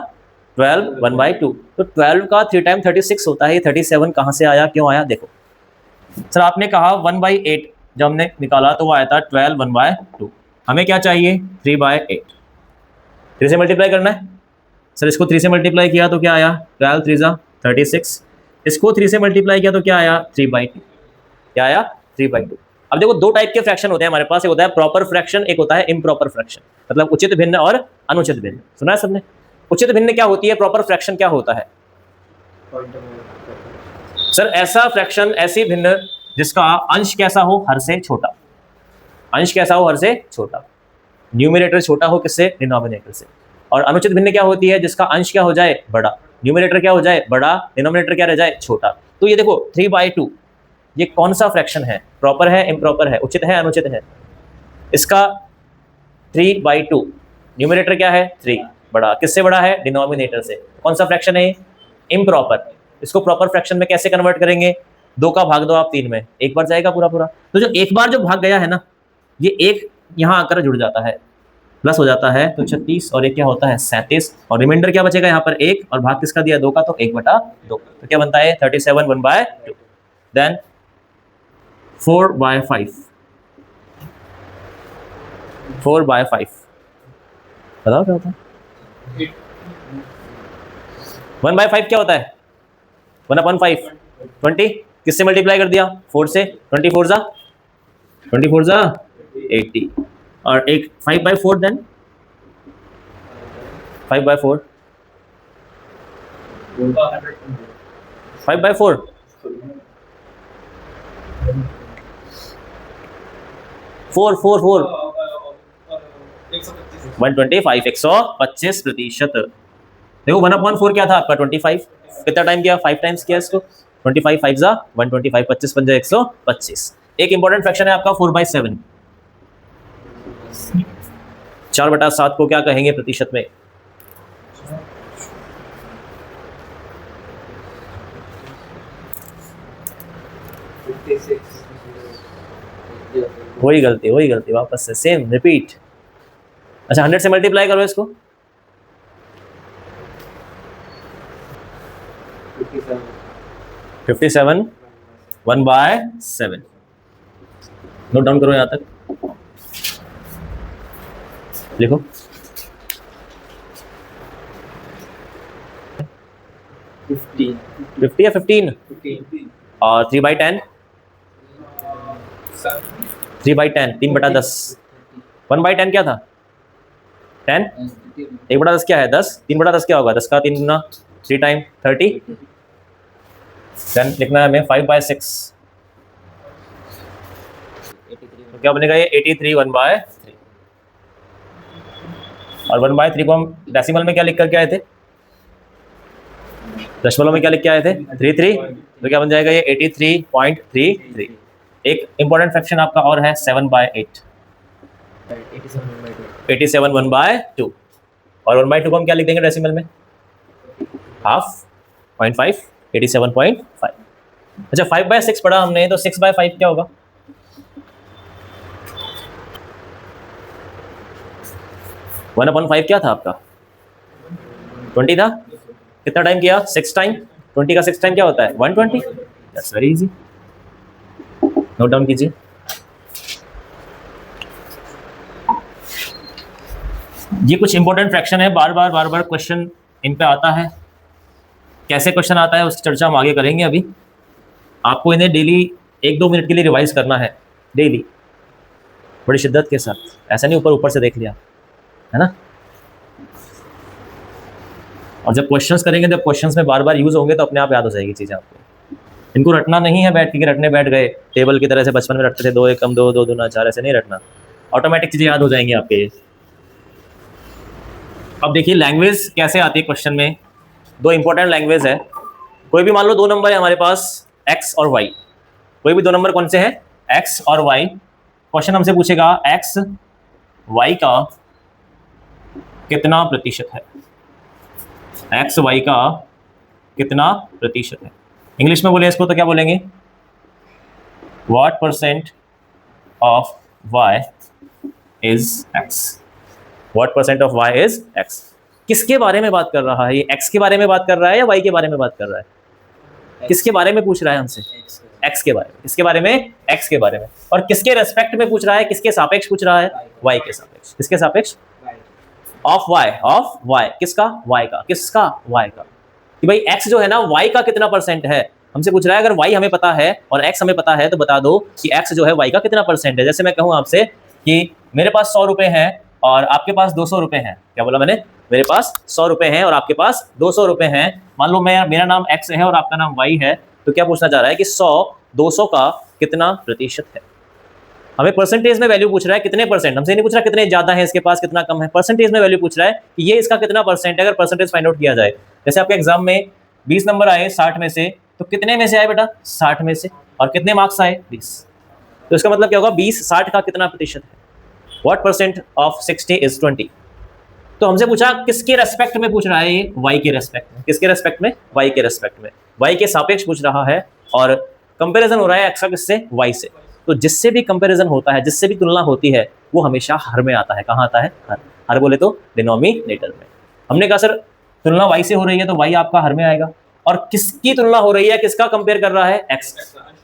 12 1/2, तो 12 का 3 टाइम 36 होता है, ये 37 कहाँ से आया, क्यों आया? देखो सर, आपने कहा 1/8, जब हमने निकाला तो वो आया था 12 1/2। हमें क्या चाहिए? 3/8, 3 से मल्टीप्लाई करना है। सर इसको 3 से मल्टीप्लाई किया तो क्या आया? 12 3 जा 36। इसको 3 से मल्टीप्लाई किया तो क्या आया? 3/2। क्या आया? 3/2। अब देखो दो टाइप के फ्रैक्शन होते हैं हमारे पास, एक होता है प्रॉपर फ्रैक्शन, एक होता है इम्प्रॉपर फ्रैक्शन, मतलब उचित भिन्न और अनुचित भिन्न। सुना है सबने? उचित भिन्न क्या होती है, प्रॉपर फ्रैक्शन क्या होता है? सर ऐसा फ्रैक्शन, ऐसी भिन्न जिसका अंश कैसा हो? हर से छोटा। अंश कैसा हो? हर से छोटा। न्यूमरेटर छोटा हो किससे? डिनोमिनेटर से। और अनुचित भिन्न क्या होती है? जिसका अंश क्या हो जाए? बड़ा। न्यूमरेटर क्या हो जाए? बड़ा। डिनोमिनेटर क्या रह जाए? छोटा। तो ये देखो 3/2, ये कौन सा फ्रैक्शन है? प्रॉपर है, इम्प्रॉपर है, उचित है, अनुचित है? इसका 3/2, न्यूमरेटर क्या है? 3, बड़ा। किससे बड़ा है? डिनोमिनेटर से। कौन सा फ्रैक्शन है? इम्प्रॉपर। इसको प्रॉपर फ्रैक्शन में कैसे कन्वर्ट करेंगे? 2 का भाग दो आप 3 में, एक बार जाएगा पूरा पूरा। तो जो एक बार जो भाग गया है ना, ये एक यहाँ आकर जुड़ जाता है, प्लस हो जाता है, तो 36 और एक क्या होता है? 37, और रिमाइंडर क्या बचेगा यहाँ पर? 1, और भाग किसका दिया? 2 का, तो 1/2। तो क्या बनता है? 37 1/2। देन 4/5, 4/5 बताओ क्या होता है? 1/5 क्या होता है? 1/5 20, किससे मल्टीप्लाई कर दिया? 4 से। 24 जा 80, और एक 5/4, देन 5/4, 5/4 4 4 4 125, 125%। देखो 1/4 क्या था आपका? 25। कितना टाइम किया? 5 टाइम्स किया इसको। 25 5 जा 125, 25 5 जा 125। एक इंपॉर्टेंट फ्रैक्शन है आपका 4/7। 4/7 को क्या कहेंगे प्रतिशत में? वही गलती वापस से सेम रिपीट। अच्छा 100 से मल्टीप्लाई करो इसको। 57 1/7। नोट डाउन करो यहाँ तक। लिखो। 50 या 15 और 3/10 3/10 3/10 1/10 क्या था 10 1/10 क्या है 10 3/10 क्या होगा 10 का 3 गुना 3 टाइम 30 देन लिखना है हमें 5/6 तो क्या बनेगा ये 83 1/3 और 1/3 को हम डेसिमल में क्या लिख करके आए थे दशमलव में क्या लिख के आए थे 33 तो क्या बन जाएगा ये 83.33 एक इंपॉर्टेंट फ्रैक्शन आपका और है 7/8 87 1/2 और 1/2 को हम क्या लिख देंगे डेसिमल में हाफ 0.5 87.5 अच्छा 5/6 पढ़ा हमने तो 6/5 क्या होगा 1/5 क्या था आपका 20 था कितना टाइम किया 6 टाइम 20 का 6 टाइम क्या होता है 120 that's very easy note down कीजिए ये कुछ इंपॉर्टेंट फ्रैक्शन है बार बार क्वेश्चन इन पे आता है कैसे क्वेश्चन आता है उसकी चर्चा हम आगे करेंगे अभी आपको इन्हें डेली 1-2 मिनट के लिए रिवाइज करना है डेली बड़ी शिद्दत के साथ ऐसा नहीं ऊपर से देख लिया है ना और जब क्वेश्चंस करेंगे जब क्वेश्चंस में बार यूज होंगे तो अपने आप याद हो जाएगी चीज़ें आपको इनको रटना नहीं है बैठ के रटने बैठ गए टेबल की तरह से बचपन में रटते थे 2 एकम 2 2 दूना 4 ऐसे नहीं रटना ऑटोमेटिक चीज़ें याद हो जाएंगी आपके अब देखिए लैंग्वेज कैसे आती है क्वेश्चन में 2 इंपॉर्टेंट लैंग्वेज है कोई भी मान लो 2 नंबर है हमारे पास x और y कोई भी 2 नंबर कौन से हैं x और y क्वेश्चन हमसे पूछेगा x y का कितना प्रतिशत है एक्स वाई का कितना प्रतिशत है इंग्लिश में बोले इसको तो क्या बोलेंगे what percent of Y is X what percent of Y is X किसके बारे में बात कर रहा है ये एक्स के बारे में बात कर रहा है या वाई के बारे में बात कर रहा है किसके बारे में पूछ रहा है हमसे एक्स के बारे में किसके बारे में एक्स के बारे में और किसके रेस्पेक्ट में पूछ रहा है किसके सापेक्ष पूछ रहा है वाई के सापेक्ष किसके सापेक्ष ऑफ वाई किसका वाई का किसका वाई का कि भाई x जो है ना y का कितना परसेंट है हमसे पूछ रहा है अगर y हमें पता है और x हमें पता है तो बता दो कि x जो है y का कितना परसेंट है जैसे मैं कहूँ आपसे कि मेरे पास 100 रुपए हैं और आपके पास 200 रुपए हैं क्या बोला मैंने मेरे पास 100 रुपए हैं और आपके पास 200 रुपए हैं मान लो मेरा नाम x है और आपका नाम y है तो क्या पूछना चाह रहा है कि 100 200 का कितना प्रतिशत है हमें परसेंटेज में वैल्यू पूछ रहा है कितने परसेंट हमसे नहीं पूछ रहा कितने ज्यादा है इसके पास कितना कम है परसेंटेज में वैल्यू पूछ रहा है कि ये इसका कितना परसेंट है अगर परसेंटेज फाइंड आउट किया जाए जैसे आपके एग्जाम में 20 नंबर आए 60 में से तो कितने में से आए बेटा 60 में से और कितने मार्क्स आए 20 तो इसका मतलब क्या होगा 20 का कितना प्रतिशत है व्हाट परसेंट ऑफ 60 इज 20 तो हमसे पूछा किसके रेस्पेक्ट में पूछ रहा है ये वाई के रेस्पेक्ट में किसके रेस्पेक्ट में वाई के रेस्पेक्ट में वाई के सापेक्ष पूछ रहा है और कंपेरिजन हो रहा है एक्स का किससे वाई से तो जिससे भी कंपैरिजन होता है जिससे भी तुलना होती है वो हमेशा हर में आता है कहाँ आता है हर बोले तो डिनोमिनेटर में हमने कहा सर तुलना y से हो रही है तो y आपका हर में आएगा और किसकी तुलना हो रही है किसका कंपेयर कर रहा है x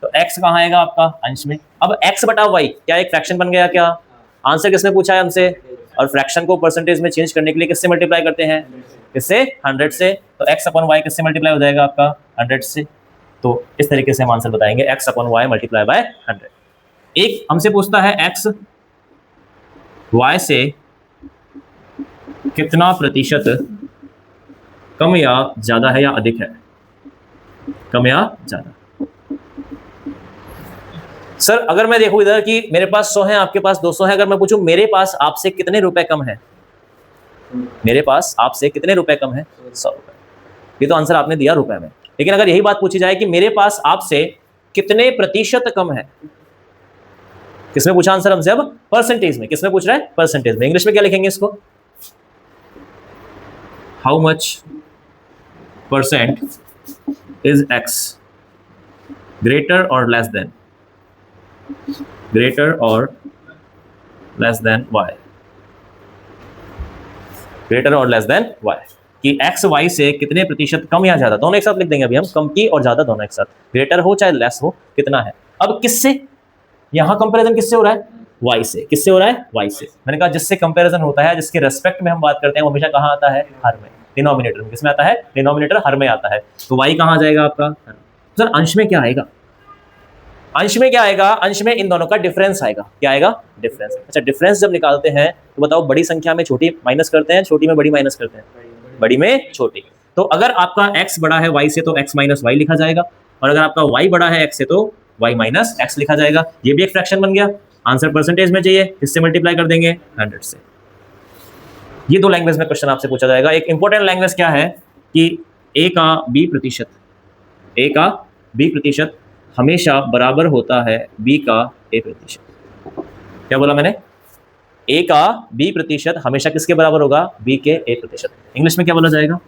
तो x कहाँ आएगा आपका अंश में अब x बटा y क्या एक फ्रैक्शन बन गया क्या आंसर किसने पूछा है हमसे और फ्रैक्शन को परसेंटेज में चेंज करने के लिए किससे मल्टीप्लाई करते हैं किससे 100 से तो x अपॉन y किससे मल्टीप्लाई हो जाएगा आपका 100 से तो इस तरीके से हम आंसर बताएंगे x upon y multiply by 100 एक हमसे पूछता है x y से कितना प्रतिशत कम या ज्यादा है या अधिक है कम या ज्यादा सर अगर मैं देखूं इधर कि मेरे पास 100 है आपके पास 200 है अगर मैं पूछूं मेरे पास आपसे कितने रुपए कम है मेरे पास आपसे कितने रुपए कम है 100 रुपए ये तो आंसर आपने दिया रुपए में लेकिन अगर यही बात पूछी जाए कि मेरे पास आपसे कितने प्रतिशत कम है किसमें पूछा आंसर हमसे अब परसेंटेज में किसमें पूछ रहा है परसेंटेज में इंग्लिश में क्या लिखेंगे इसको how much percent is x greater और लेस देन y ग्रेटर और लेस देन y कि x y से कितने प्रतिशत कम या ज्यादा दोनों एक साथ लिख देंगे अभी हम कम की और ज्यादा दोनों एक साथ ग्रेटर हो चाहे लेस हो कितना है अब किससे यहां कंपैरिजन किससे हो रहा है y से। किससे हो रहा है? y से। मैंने कहा जिससे कंपैरिजन होता है, जिसके रेस्पेक्ट में हम बात करते हैं, वो हमेशा कहाँ आता है? हर में, डिनोमिनेटर में। किसमें आता है? डिनोमिनेटर हर में आता है। तो y कहाँ आ जाएगा आपका? हर। सर अंश में क्या आएगा? अंश में क्या आएगा? अंश में इन दोनों का डिफरेंस आएगा। क्या आएगा? डिफरेंस। अच्छा, डिफरेंस जब निकालते हैं तो बताओ, बड़ी संख्या में छोटी माइनस करते हैं, छोटी में बड़ी माइनस करते हैं? बड़ी में छोटी। तो अगर आपका x बड़ा है y से तो x माइनस y लिखा जाएगा, और अगर आपका y बड़ा है x से तो y माइनस x लिखा जाएगा। ये भी एक फ्रैक्शन बन गया। आंसर परसेंटेज में चाहिए, इससे मल्टीप्लाई कर देंगे 100 से। ये दो लैंग्वेज में क्वेश्चन आपसे पूछा जाएगा। एक इंपॉर्टेंट लैंग्वेज क्या है कि a का b प्रतिशत, a का b प्रतिशत हमेशा बराबर होता है b का a प्रतिशत। क्या बोला मैंने? a का b प्रतिशत हमेशा किसके बराबर होगा? b के a प्रतिशत। इंग्लिश में क्या बोला जाएगा?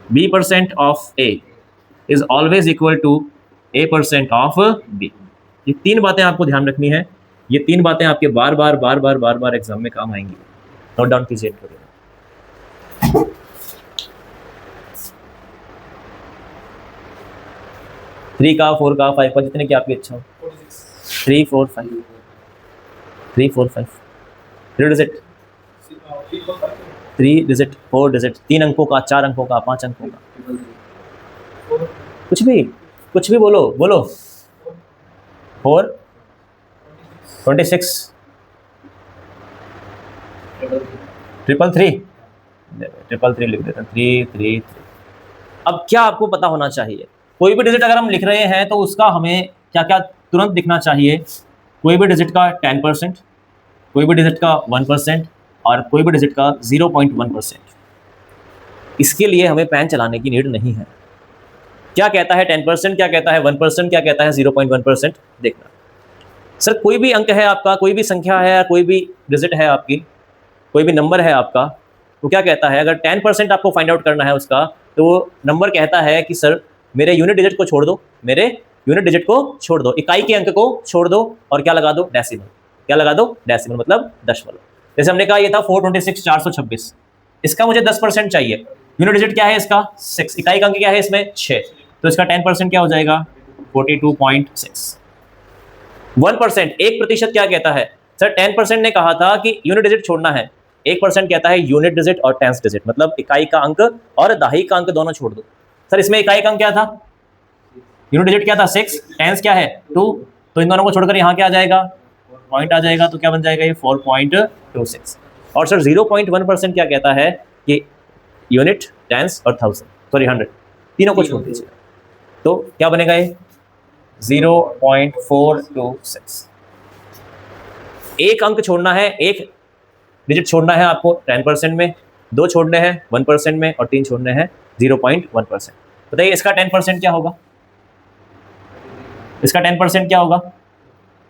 b% of a is always equal to a% of b। ये तीन बातें आपको ध्यान रखनी है। ये तीन बातें आपके बार बार एग्जाम में काम आएंगी। नोट डाउन कीजिए। 3 का, 4 का, 5 का, जितने की आपकी इच्छा हो। 3 4 5 3 4 5 3 डिजिट, 3 डिजिट, 4 डिजिट, 3 अंकों का, 4 अंकों का, 5 अंकों का, कुछ भी बोलो 4 26 333 333 लिख देते हैं। 333। अब क्या आपको पता होना चाहिए? कोई भी डिजिट अगर हम लिख रहे हैं तो उसका हमें क्या क्या तुरंत दिखना चाहिए? कोई भी डिजिट का 10%, कोई भी डिजिट का 1% और कोई भी डिजिट का 0.1%। इसके लिए हमें पेन चलाने की नीड नहीं है। क्या कहता है 10%, क्या कहता है 1%, क्या कहता है 0.1%? देखना। सर कोई भी अंक है आपका, कोई भी संख्या है, कोई भी डिजिट है आपकी, कोई भी नंबर है आपका, तो क्या कहता है? अगर 10% आपको फाइंड आउट करना है उसका, तो वो नंबर कहता है कि सर मेरे यूनिट डिजिट को छोड़ दो, मेरे यूनिट डिजिट को छोड़ दो, इकाई के अंक को छोड़ दो और क्या लगा दो? डेसिमल। क्या लगा दो? डेसिमल, मतलब दशमलव। जैसे हमने कहा ये था 426 426, इसका मुझे 10% चाहिए। यूनिट डिजिट क्या है इसका? 6। इकाई का अंक क्या है इसमें? 6। तो इसका 10% क्या हो जाएगा? 42.6। 1%, 1% क्या कहता है? सर 10% ने कहा था कि यूनिट डिजिट छोड़ना है। 1% कहता है यूनिट डिजिट और टेंस डिजिट, मतलब इकाई का अंक और दहाई का अंक दोनों छोड़ दो। सर इसमें इकाई का अंक क्या था? यूनिट डिजिट क्या था? 6, टेंस क्या है? 2। तो इन दोनों को छोड़कर यहाँ क्या आ जाएगा? पॉइंट आ जाएगा। तो क्या बन जाएगा ये? 4.26। और सर 0.1% क्या कहता है कि यूनिट, टेंस और 100 तीनों को छोड़ दीजिए। तो क्या बनेगा ये? 0.426। एक अंक छोड़ना है, एक डिजिट छोड़ना है आपको 10% में, 2 छोड़ने हैं 1% में और 3 छोड़ने हैं 0.1%। बताइए इसका 10% क्या होगा? इसका 10% क्या होगा?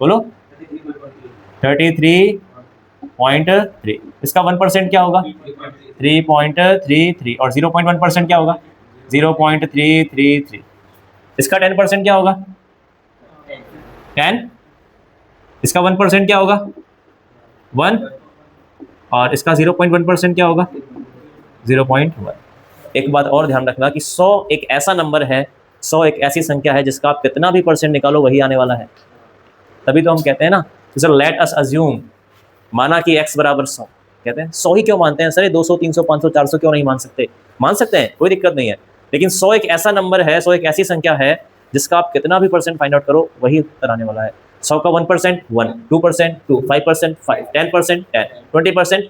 बोलो। 33.3। इसका 1% क्या होगा? 3.33 और 0.1% क्या होगा? 0.333। इसका 10% क्या होगा? 10। इसका 1% क्या होगा? 1। और इसका 0.1% क्या होगा? 0.1। एक बात और ध्यान रखना कि 100 एक ऐसा नंबर है, 100 एक ऐसी संख्या है जिसका आप कितना भी परसेंट निकालो वही आने वाला है। तभी तो हम कहते हैं ना सर लेट अस अज्यूम, माना कि x बराबर 100। कहते हैं 100 ही क्यों मानते हैं सर? 200 300 500 400 क्यों नहीं मान सकते? मान सकते हैं, कोई दिक्कत नहीं है। लेकिन 100 एक ऐसा नंबर है, 100 एक ऐसी संख्या है जिसका आप कितना भी परसेंट फाइंड आउट करो वही उत्तर आने वाला है। 100 का 1% 1, 2% 2, 5% 5, 10% 10, 20%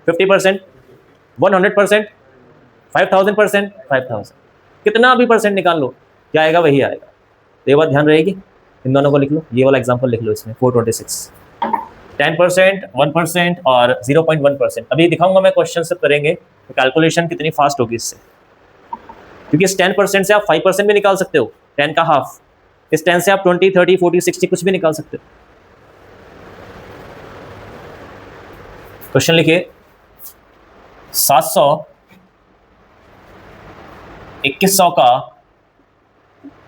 50%, 100%, 5000%, 5000। कितना भी परसेंट निकाल लो, क्या आएगा वही आएगा। तो ये बात ध्यान रहेगी। इन दोनों को लिख लो, ये वाला एग्जाम्पल लिख लो इसमें 426, 10%, 1% और 0.1%। अभी दिखाऊंगा मैं, क्वेश्चन सब करेंगे तो कैलकुलेशन कितनी फास्ट होगी इससे, क्योंकि इस 10% से आप 5% भी निकाल सकते हो, 10 का हाफ। इस 10 से आप 20, 30, 40, 60 कुछ भी निकाल सकते हो। क्वेश्चन लिखिए 721 का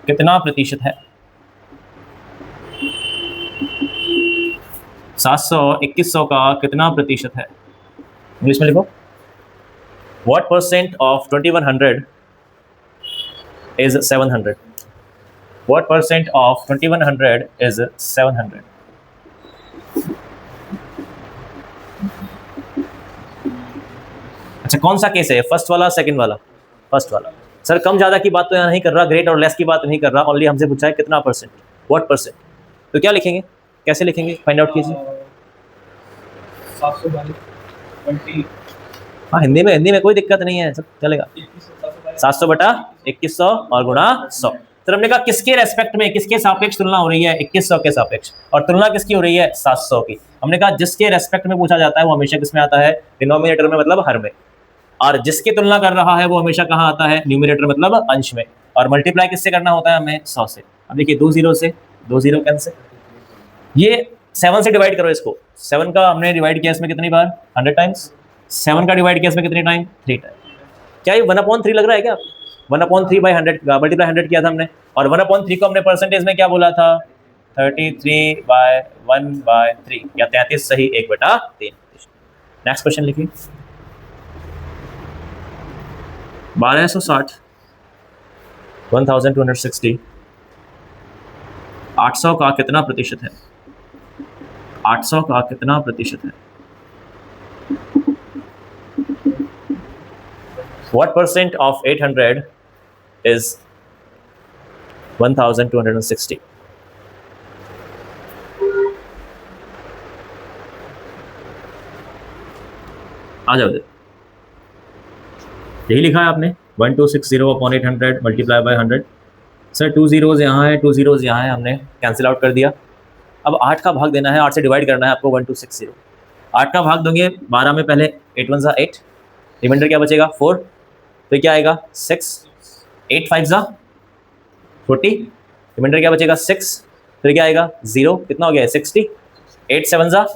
कितना प्रतिशत है? 721 का कितना प्रतिशत है? इंग्लिश में लिखो। What percent of 2100 is 700? What percent of 2100 is 700? अच्छा कौन सा केस है, फर्स्ट वाला सेकंड वाला? फर्स्ट वाला। सर कम ज़्यादा की बात तो यहाँ नहीं कर रहा, ग्रेट और लेस की बात नहीं कर रहा, ओनली हमसे पूछा है कितना परसेंट, व्हाट परसेंट। तो क्या लिखेंगे, कैसे लिखेंगे, फाइंड आउट कीजिए। 722 हाँ हिंदी में कोई दिक्कत नहीं है, सब चलेगा। 700 बटा 2100 और गुणा 100। सर हमने कहा किसके रेस्पेक्ट में, किसके सापेक्ष तुलना हो रही है, 2100 के सापेक्ष, और तुलना किसकी हो रही है, 700 की। हमने कहा जिसके रेस्पेक्ट में पूछा जाता है वो हमेशा किसमें आता है, डिनोमिनेटर में, मतलब हर में, और जिसकी तुलना कर रहा है वो हमेशा कहाँ आता है, न्यूमिनेटर मतलब अंश में, और मल्टीप्लाई किससे करना होता है हमें, 100 से। अब देखिए 2 0 से 2 0 कैंसिल, ये 7 से डिवाइड करो इसको, 7 का हमने डिवाइड किया इसमें कितनी बार, 100 टाइम्स, 7 का डिवाइड किया इसमें कितने टाइम, 3 टाइम। क्या ये 1/3 लग रहा है क्या, 1/3/100 मल्टीप्लाई 100 किया था हमने, और 1/3 को हमने परसेंटेज में क्या बोला था, 33/1/3 या 33 सही 1/3। नेक्स्ट क्वेश्चन लिखिए। 1260 1260 800 का कितना प्रतिशत है, 800 का कितना प्रतिशत है, what percent of 800 is 1260? आ जाओ, यही लिखा है आपने 1260/800 मल्टीप्लाई बाय 100। सर 2 zeros यहाँ है, 2 zeros यहाँ है, हमने कैंसिल आउट कर दिया। अब 8 का भाग देना है, 8 से डिवाइड करना है आपको 1260। 8 का भाग दोगे 12 में, पहले 8 1 ज़ा 8, रिमाइंडर क्या बचेगा 4, तो क्या आएगा 6, 8 5 ज़ा 40, रिमाइंडर क्या बचेगा 6, फिर क्या आएगा 0, कितना हो गया 60, 8 7 ज़ा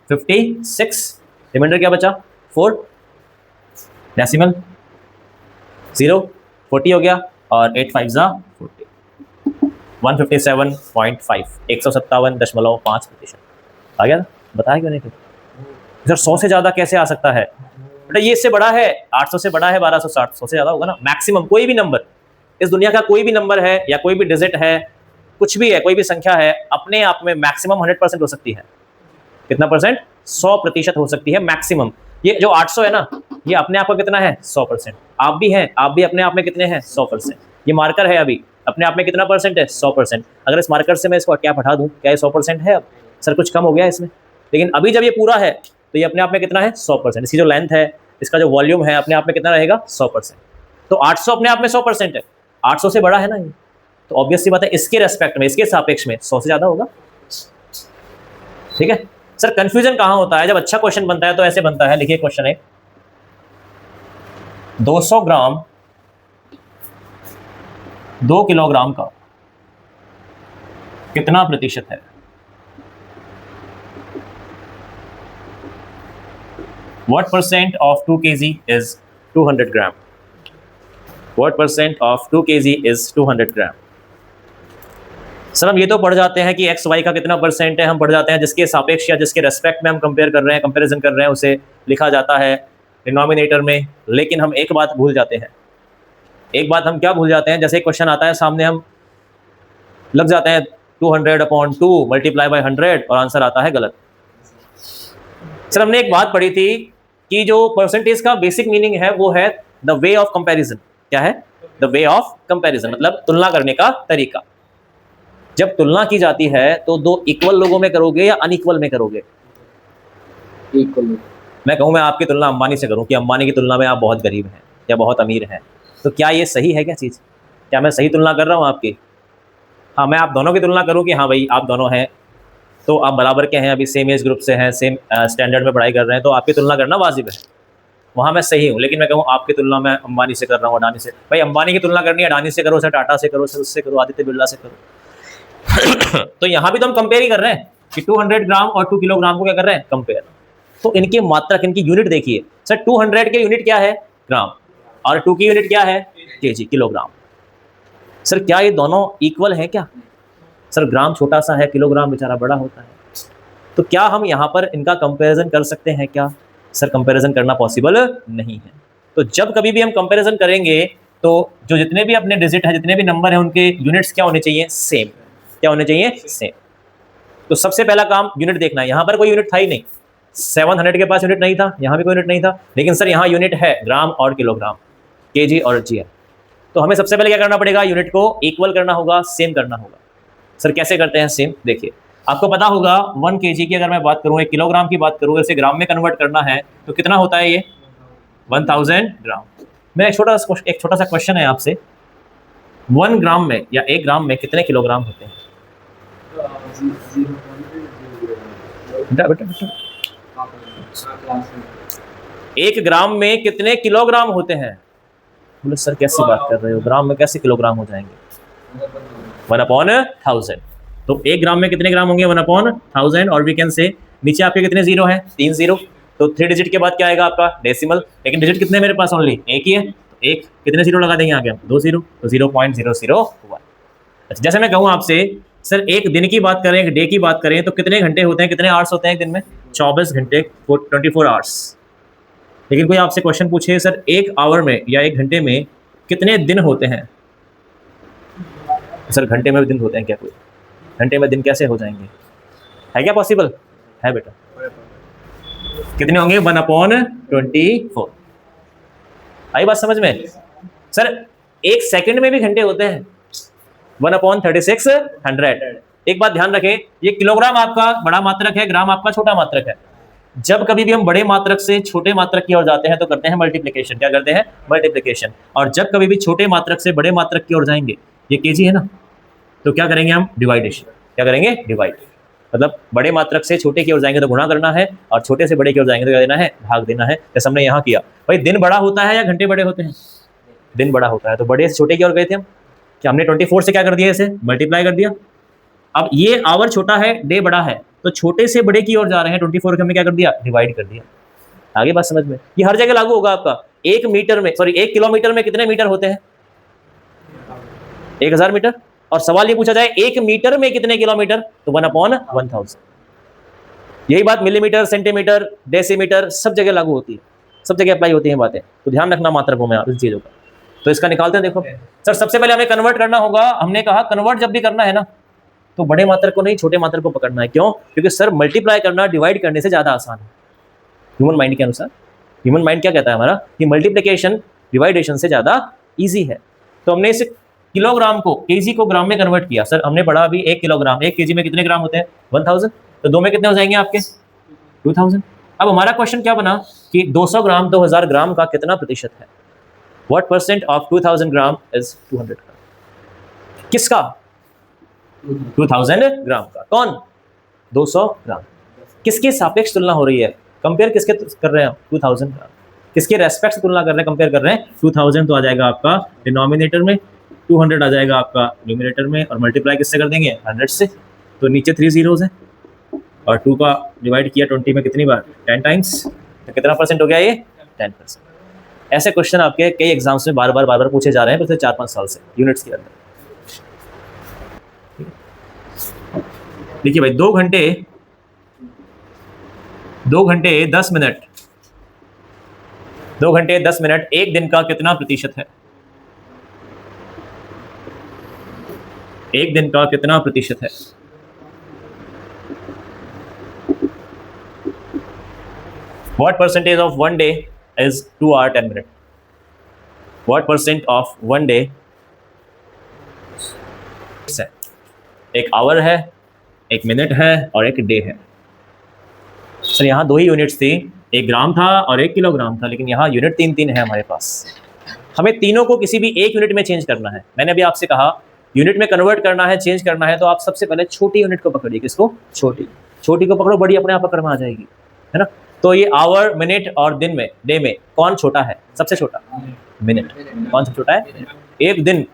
56, रिमाइंडर क्या बचा 4, डेसिमल 0, 40 हो गया, और 8 5 ज़ा 40, 157.5, 157.5% आ गया ना, बताया क्यों नहीं फिर सर 100 से ज़्यादा कैसे आ सकता है बेटा, ये इससे बड़ा है, 800 से बड़ा है 1260, 100 से ज़्यादा होगा ना मैक्सिमम। कोई भी नंबर, इस दुनिया का कोई भी नंबर है या कोई भी डिजिट है, कुछ भी है, कोई भी संख्या है, अपने आप में मैक्सिमम 100% हो सकती है। कितना परसेंट, 100% हो सकती है मैक्सिमम। ये जो 800 है ना, ये अपने आप का कितना है 100%। आप भी हैं, आप भी अपने आप में कितने हैं 100%। ये मार्कर है अभी अपने आप में कितना परसेंट है 100%। अगर इस मार्कर से मैं इसको क्या हटा दूं, क्या ये 100% है, अब सर कुछ कम हो गया इसमें, लेकिन अभी जब ये पूरा है तो ये अपने आप में कितना है 100%। इसकी जो लेंथ है, इसका जो वॉल्यूम है, अपने आप में कितना रहेगा 100%। तो 800 अपने आप में 100% है, 800 से बड़ा है ना ये, तो ऑब्वियस सी बात है इसके रेस्पेक्ट में, इसके सापेक्ष में 100 से ज़्यादा होगा। ठीक है सर, कंफ्यूजन कहाँ होता है, जब अच्छा क्वेश्चन बनता है तो ऐसे बनता है। लिखिए क्वेश्चन है 200 ग्राम 2 किलोग्राम का कितना प्रतिशत है, What percent of 2 kg is 200 gram? What percent of 2 kg is 200 gram? Sir हम ये तो पढ़ जाते हैं कि एक्स वाई का कितना परसेंट है, हम पढ़ जाते हैं जिसके सापेक्ष या जिसके रेस्पेक्ट में हम कंपेयर कर रहे हैं, कंपैरिजन कर रहे हैं, उसे लिखा जाता है डिनोमिनेटर में। लेकिन हम एक बात भूल जाते हैं, एक बात हम क्या भूल जाते हैं, जैसे क्वेश्चन आता है सामने, हम लग जाते हैं 200/2 मल्टीप्लाई बाय 100 और आंसर आता है गलत। सर हमने एक बात पढ़ी थी कि जो परसेंटेज का बेसिक मीनिंग है वो है द वे ऑफ कंपैरिजन। क्या है, द वे ऑफ कंपैरिजन, मतलब तुलना करने का तरीका। जब तुलना की जाती है तो दो इक्वल लोगों में करोगे या अनइक्वल में करोगे? इक्वल। मैं कहूँ मैं आपकी तुलना अंबानी से करूँ कि अंबानी की तुलना में आप बहुत गरीब हैं या बहुत अमीर हैं, तो क्या ये सही है क्या चीज़? क्या मैं सही तुलना कर रहा हूँ आपकी? हाँ, मैं आप दोनों की तुलना करूँ कि हाँ भाई आप दोनों हैं तो आप बराबर के हैं, अभी सेम एज ग्रुप से हैं, सेम स्टैंडर्ड में पढ़ाई कर रहे हैं, तो आपकी तुलना करना वाजिब है, वहाँ मैं सही हूँ। लेकिन मैं कहूँ आपकी तुलना मैं अंबानी से कर रहा हूँ, अडानी से, भाई अंबानी की तुलना करनी है अडानी से करो, सर टाटा से करो, सर उससे करो, आदित्य बिरला से करो। तो यहाँ भी तो हम कंपेयर ही कर रहे हैं कि 200 ग्राम और 2 किलोग्राम को क्या कर रहे हैं, कंपेयर। तो इनके मात्रक, इनकी यूनिट देखिए सर, 200 के यूनिट क्या है ग्राम, और 2 की यूनिट क्या है केजी, किलोग्राम। सर क्या ये दोनों इक्वल है क्या? सर ग्राम छोटा सा है, किलोग्राम बेचारा बड़ा होता है, तो क्या हम यहाँ पर इनका कंपैरिजन कर सकते हैं क्या? सर कंपैरिजन करना पॉसिबल नहीं है। तो जब कभी भी हम कंपैरिजन करेंगे तो जो जितने भी अपने डिजिट हैं, जितने भी नंबर हैं, उनके यूनिट्स क्या होने चाहिए, सेम। क्या होने चाहिए, सेम। तो सबसे पहला काम यूनिट देखना है, यहाँ पर कोई यूनिट था ही नहीं, 700 के पास यूनिट नहीं था, यहाँ भी कोई यूनिट नहीं था, लेकिन सर यहाँ यूनिट है ग्राम और किलोग्राम, केजी और जीएम। तो हमें सबसे पहले क्या करना पड़ेगा, यूनिट को इक्वल करना होगा, सेम करना होगा। सर कैसे करते हैं सेम, देखिए आपको पता होगा 1 केजी की अगर मैं बात करूँ, 1 किलोग्राम की बात करूँ, इसे ग्राम में कन्वर्ट करना है तो कितना होता है ये 1000 ग्राम। मैं एक छोटा सा क्वेश्चन है आपसे, 1 ग्राम में या 1 ग्राम में कितने किलोग्राम होते हैं? बेटा बेटा बेटा 1 ग्राम में कितने किलोग्राम होते हैं? बोले सर कैसी बात कर रहे हो, ग्राम में कैसे किलोग्राम हो जाएंगे? 1/1000। तो 1 ग्राम में कितने ग्राम होंगे? 1/1000। और वी कैन से नीचे आपके कितने जीरो हैं? 3 जीरो। तो 3 डिजिट के बाद क्या आएगा आपका? डेसिमल। लेकिन डिजिट कितने मेरे पास? ओनली एक ही है। तो एक कितने जीरो लगा देंगे आगे हम? 2 जीरो। तो 0.001। अच्छा, जैसे मैं कहूँ आपसे सर एक दिन की बात करें, एक डे की बात करें तो कितने घंटे होते हैं, कितने आवर्स होते हैं एक दिन में? 24 घंटे, 24 आवर्स। लेकिन कोई आपसे क्वेश्चन पूछे सर 1 आवर में या 1 घंटे में कितने दिन होते हैं? सर घंटे में भी दिन होते हैं क्या? कोई घंटे में दिन कैसे हो जाएंगे? है क्या पॉसिबल? है बेटा। कितने होंगे? 1/24। आई बात समझ में? सर 1 सेकंड में भी घंटे होते हैं, 1/3600। एक बात ध्यान रखें, ये किलोग्राम आपका बड़ा मात्रक है, ग्राम आपका छोटा मात्रक है। जब कभी भी हम बड़े मात्रक से छोटे मात्रक की ओर जाते हैं तो करते हैं मल्टीप्लिकेशन। क्या करते हैं? मल्टीप्लिकेशन। और जब कभी भी छोटे मात्रक से बड़े मात्रक की ओर जाएंगे, ये केजी है ना, तो क्या करेंगे हम? डिवाइडेशन। क्या करेंगे? डिवाइड। मतलब बड़े मात्रक से छोटे की ओर जाएंगे तो गुणा करना है, और छोटे से बड़े की ओर जाएंगे तो क्या देना है? भाग देना है। जैसे हमने यहाँ किया। भाई दिन बड़ा होता है या घंटे बड़े होते हैं? दिन बड़ा होता है, तो बड़े से छोटे की ओर गए थे हम। क्या हमने 24 से क्या कर दिया? इसे मल्टीप्लाई कर दिया। अब ये आवर छोटा है, डे बड़ा है, तो छोटे से बड़े की ओर जा रहे हैं, 24 को हमने क्या कर दिया? डिवाइड कर दिया। आगे बात समझ में? ये हर जगह लागू होगा आपका। 1 किलोमीटर में कितने मीटर होते हैं? 1000 मीटर। और सवाल ये पूछा जाए 1 मीटर में कितने किलोमीटर, तो 1/1000। यही बात मिलीमीटर, सेंटीमीटर, डेसीमीटर सब जगह लागू होती है, सब जगह अप्लाई होती है बातें। तो ध्यान रखना मात्रकों में आप इन चीजों का। तो इसका निकालते हैं। देखो सर सबसे पहले हमें कन्वर्ट करना होगा। हमने कहा कन्वर्ट जब भी करना है ना, तो बड़े मात्रक को नहीं छोटे मात्रक को पकड़ना है। क्यों? क्योंकि सर मल्टीप्लाई करना डिवाइड करने से ज्यादा आसान है ह्यूमन माइंड के अनुसार। ह्यूमन माइंड क्या कहता है हमारा कि मल्टीप्लिकेशन डिवाइडेशन से ज्यादा इजी है। तो हमने इस किलोग्राम को केजी को ग्राम में कन्वर्ट किया। सर हमने पढ़ा अभी 1 किलोग्राम, 1 केजी में कितने ग्राम होते हैं? 1000। तो 2 में कितने हो जाएंगे आपके? 2000। अब हमारा क्वेश्चन क्या बना कि 200 ग्राम 2000 ग्राम का कितना प्रतिशत है? What percent of 2000 gram is 200 ग्राम? किसका? 2000 ग्राम का। कौन? 200 ग्राम। किसके सापेक्ष तुलना हो रही है? कंपेयर किसके कर रहे हैं? 2000 ग्राम। किसके रेस्पेक्ट से तुलना कर रहे हैं? कंपेयर कर रहे हैं 2000। तो आ जाएगा आपका डिनोमिनेटर में, 200 आ जाएगा आपका न्यूमरेटर में, और मल्टीप्लाई किससे कर देंगे? 100 से। तो नीचे 3 जीरोस हैं, और 2 का डिवाइड किया 20 में कितनी बार? 10 टाइम्स। तो कितना परसेंट हो गया ये? 10%। ऐसे क्वेश्चन आपके कई एग्जाम्स में बार बार पूछे जा रहे हैं पिछले 4-5 साल से यूनिट्स के अंदर। देखिए भाई 2 घंटे 10 मिनट 2 घंटे 10 मिनट 1 दिन का कितना प्रतिशत है? 1 दिन का कितना प्रतिशत है? What percentage of 1 day is 2 hour 10 minute? What percent of 1 day? एक आवर है, 1 मिनट है और 1 डे है। सर यहाँ 2 ही यूनिट्स थी, 1 ग्राम था और 1 किलोग्राम था, लेकिन यहाँ यूनिट 3 है हमारे पास। हमें तीनों को किसी भी एक यूनिट में चेंज करना है। मैंने अभी आपसे कहा यूनिट में कन्वर्ट करना है, चेंज करना है, तो आप सबसे पहले छोटी यूनिट को पकड़िए। किसको? छोटी को पकड़ो, बड़ी अपने आप पकड़ में आ जाएगी, है ना। तो ये आवर, मिनट और दिन में, डे में कौन छोटा है? सबसे छोटा मिनट। कौन सबसे छोटा है? 1 दिन,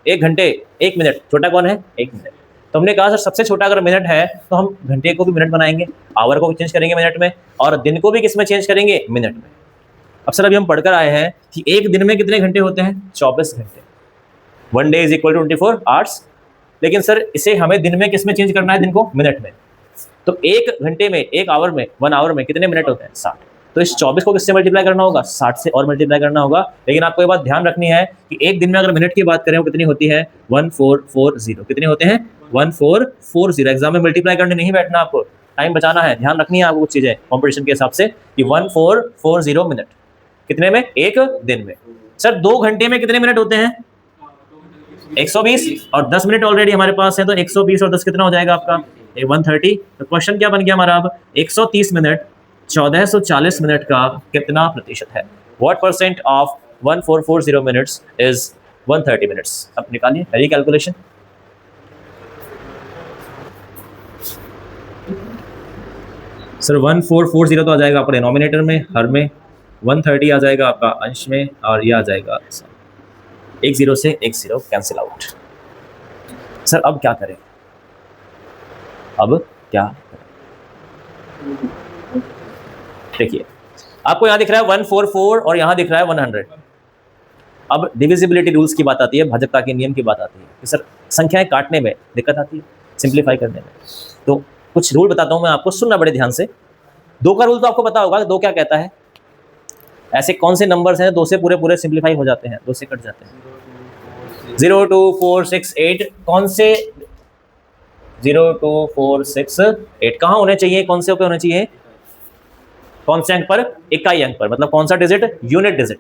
1 घंटे, 1 मिनट। छोटा कौन है? 1 मिनट। तो हमने कहा सर सबसे छोटा अगर मिनट है तो हम घंटे को भी मिनट बनाएंगे, आवर को भी चेंज करेंगे मिनट में, और दिन को भी किस में चेंज करेंगे? मिनट में। अब सर अभी हम पढ़कर आए हैं कि 1 दिन में कितने घंटे होते हैं? 24 घंटे। 1 day is equal to 24 hours. लेकिन सर इसे हमें दिन में किस में चेंज करना है? दिन को मिनट में। तो 1 घंटे में, 1 आवर में, 1 आवर में कितने मिनट होते हैं? 60। तो इस 24 को किससे मल्टीप्लाई करना होगा? 60 से और मल्टीप्लाई करना होगा। लेकिन आपको ये बात ध्यान रखनी है कि 1 दिन में अगर मिनट की बात करें वो कितनी होती है? 1440। कितने होते हैं? 1440। एग्जाम में मल्टीप्लाई करने नहीं बैठना आपको, टाइम बचाना है, ध्यान रखनी है आपको कुछ चीजें कंपटीशन के हिसाब से कि 1440 मिनट कितने में, एक दिन में। सर 2 घंटे में कितने मिनट होते हैं, 120, और 10 मिनट ऑलरेडी हमारे पास है, तो 120 और 10 कितना हो जाएगा आपका 130। तो क्वेश्चन क्या बन गया हमारा अब, 130 मिनट 1440 मिनट का कितना प्रतिशत है, what percent of 1440 minutes is 130 minutes. अब निकालिए, करिए कैलकुलेशन। सर 1440 तो आ जाएगा आपका डिनोमिनेटर में, हर में 130 आ जाएगा आपका अंश में, और ये आ जाएगा 10 से 10 कैंसिल आउट। सर अब क्या करें, अब क्या करें, देखिए आपको यहाँ दिख रहा है 144 और यहाँ दिख रहा है 100। अब डिविजिबिलिटी रूल्स की बात आती है, भाजकता के नियम की बात आती है कि सर संख्याएं काटने में दिक्कत आती है, सिंप्लीफाई करने में। तो कुछ रूल बताता हूं मैं आपको, सुनना बड़े ध्यान से। 2 का रूल तो आपको पता होगा, 2 क्या कहता है, ऐसे कौन से नंबर्स हैं 2 से पूरे पूरे सिंप्लीफाई हो जाते हैं, 2 से कट जाते हैं। 0 2 4 6 8, कौन से 0 2 4 6 8 कहाँ होने चाहिए, कौन से होने चाहिए, कौन से अंक पर, इकाई अंक पर, मतलब कौन सा डिजिट, यूनिट डिजिट।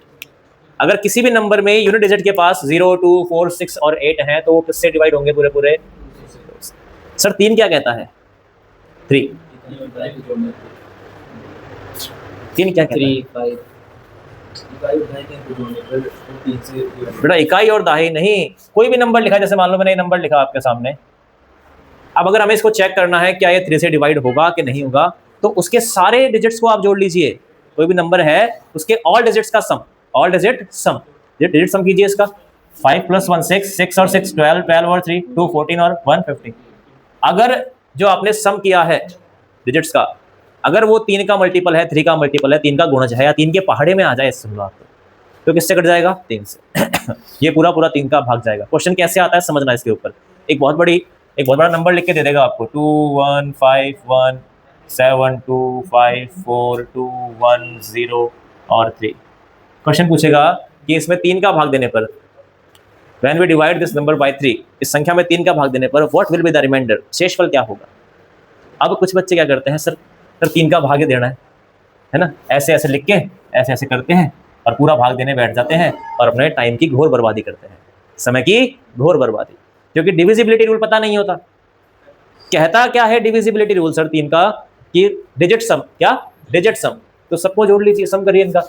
अगर किसी भी नंबर में यूनिट डिजिट के पास 0 2 4 6 और 8 है तो वो किससे डिवाइड होंगे पूरे पूरे। सर 3 क्या कहता है, 3 क्या कहता है, बेटा इकाई और दहाई नहीं, कोई भी नंबर लिखा, जैसे मान लो मैंने ये नंबर लिखा आपके सामने। अब अगर हमें इसको चेक करना है क्या ये 3 से डिवाइड होगा कि नहीं होगा, तो उसके सारे डिजिट्स को आप जोड़ लीजिए। कोई भी नंबर है उसके ऑल डिजिट्स का sum, all digit sum, digit sum कीजिए इसका। 5 + 1 6, 6 और 6 12, 12 और 3 2 14 और 1 15। अगर जो आपने सम किया है डिजिट्स का, अगर वो 3 का मल्टीपल है, 3 का मल्टीपल है, 3 का गुणज है, या 3 के पहाड़े में आ जाए इस तो किससे कट जाएगा, 3 से। ये पूरा पूरा 3 का भाग जाएगा। क्वेश्चन कैसे आता है समझना इसके ऊपर। एक बहुत बड़ा नंबर लिख के दे देगा आपको, 2 1 5 1 7 2 5 4 2 1 0 और 3। क्वेश्चन पूछेगा कि इसमें 3 का भाग देने पर, when we divide this number by 3, इस संख्या में 3 का भाग देने पर what will be the remainder, शेषफल क्या होगा। अब कुछ बच्चे क्या करते हैं, सर 3 का भाग देना है ना, ऐसे ऐसे लिख के ऐसे ऐसे करते हैं और पूरा भाग देने बैठ जाते हैं और अपने टाइम की घोर बर्बादी करते हैं, समय की घोर बर्बादी, क्योंकि डिविजिबिलिटी रूल पता नहीं होता। कहता क्या है डिविजिबिलिटी रूल सर 3 का, कि डिजिट सम, क्या डिजिट सम, तो सबको जोड़ लीजिए, सम करिए इनका।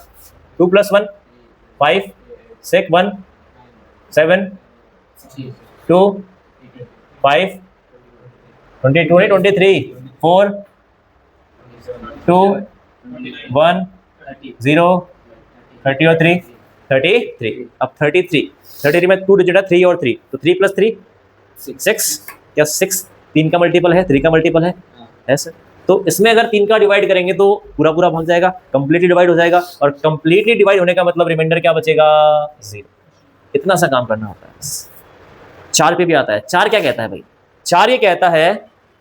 2 + 1 5 6 1 7 2 5 22 23 4 2 1 0 30 और 3 33। अब 33 में 2 डिजिट है, 3 और 3, तो 3 + 3 6, क्या 6 3 का मल्टीपल है, 3 का मल्टीपल है सर। तो इसमें अगर 3 का डिवाइड करेंगे तो पूरा पूरा भाग जाएगा, कंप्लीटली डिवाइड हो जाएगा, और कंप्लीटली डिवाइड होने का मतलब रिमाइंडर क्या बचेगा, 0। इतना सा काम करना होता है। 4 पे भी आता है। 4 क्या कहता है भाई, 4 ये कहता है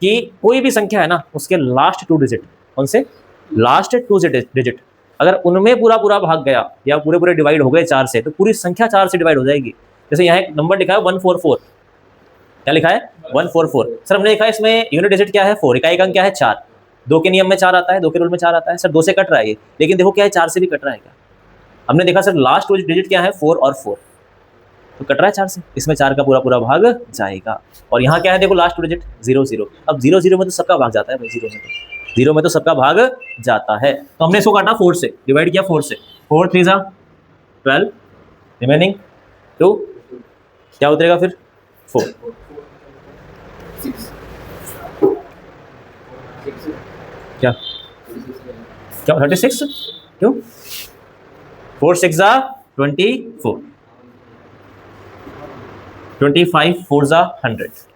कि कोई भी संख्या है ना, उसके लास्ट 2 डिजिट, कौन से लास्ट 2 डिजिट, अगर उनमें पूरा पूरा भाग गया या पूरे पूरे डिवाइड हो गए 4 से, तो पूरी संख्या 4 से डिवाइड हो जाएगी। जैसे यहाँ एक नंबर लिखा है 144, क्या लिखा है 144। सर हमने लिखा है इसमें यूनिट डिजिट क्या है 4, इकाई अंक क्या है 4, 2 के नियम में 4 आता है, 2 के रूल में 4 आता है। सर 2 से कट रहा है ये, लेकिन देखो क्या है 4 से भी कट रहा है क्या, हमने देखा सर लास्ट 2 डिजिट क्या है 4 और 4, तो कट रहा है 4 से, इसमें 4 का पूरा पूरा भाग जाएगा। और यहाँ क्या है देखो लास्ट 2 डिजिट 0 0, अब 0 0 में तो सबका भाग जाता है भाई, 0 में तो सबका भाग जाता है। तो हमने इसको काटा 4 से, डिवाइड किया 4 से, 4 3 12, रिमेनिंग 2, क्या उतरेगा फिर 4, क्या 36, क्यों 4 6 24, 25 4 100।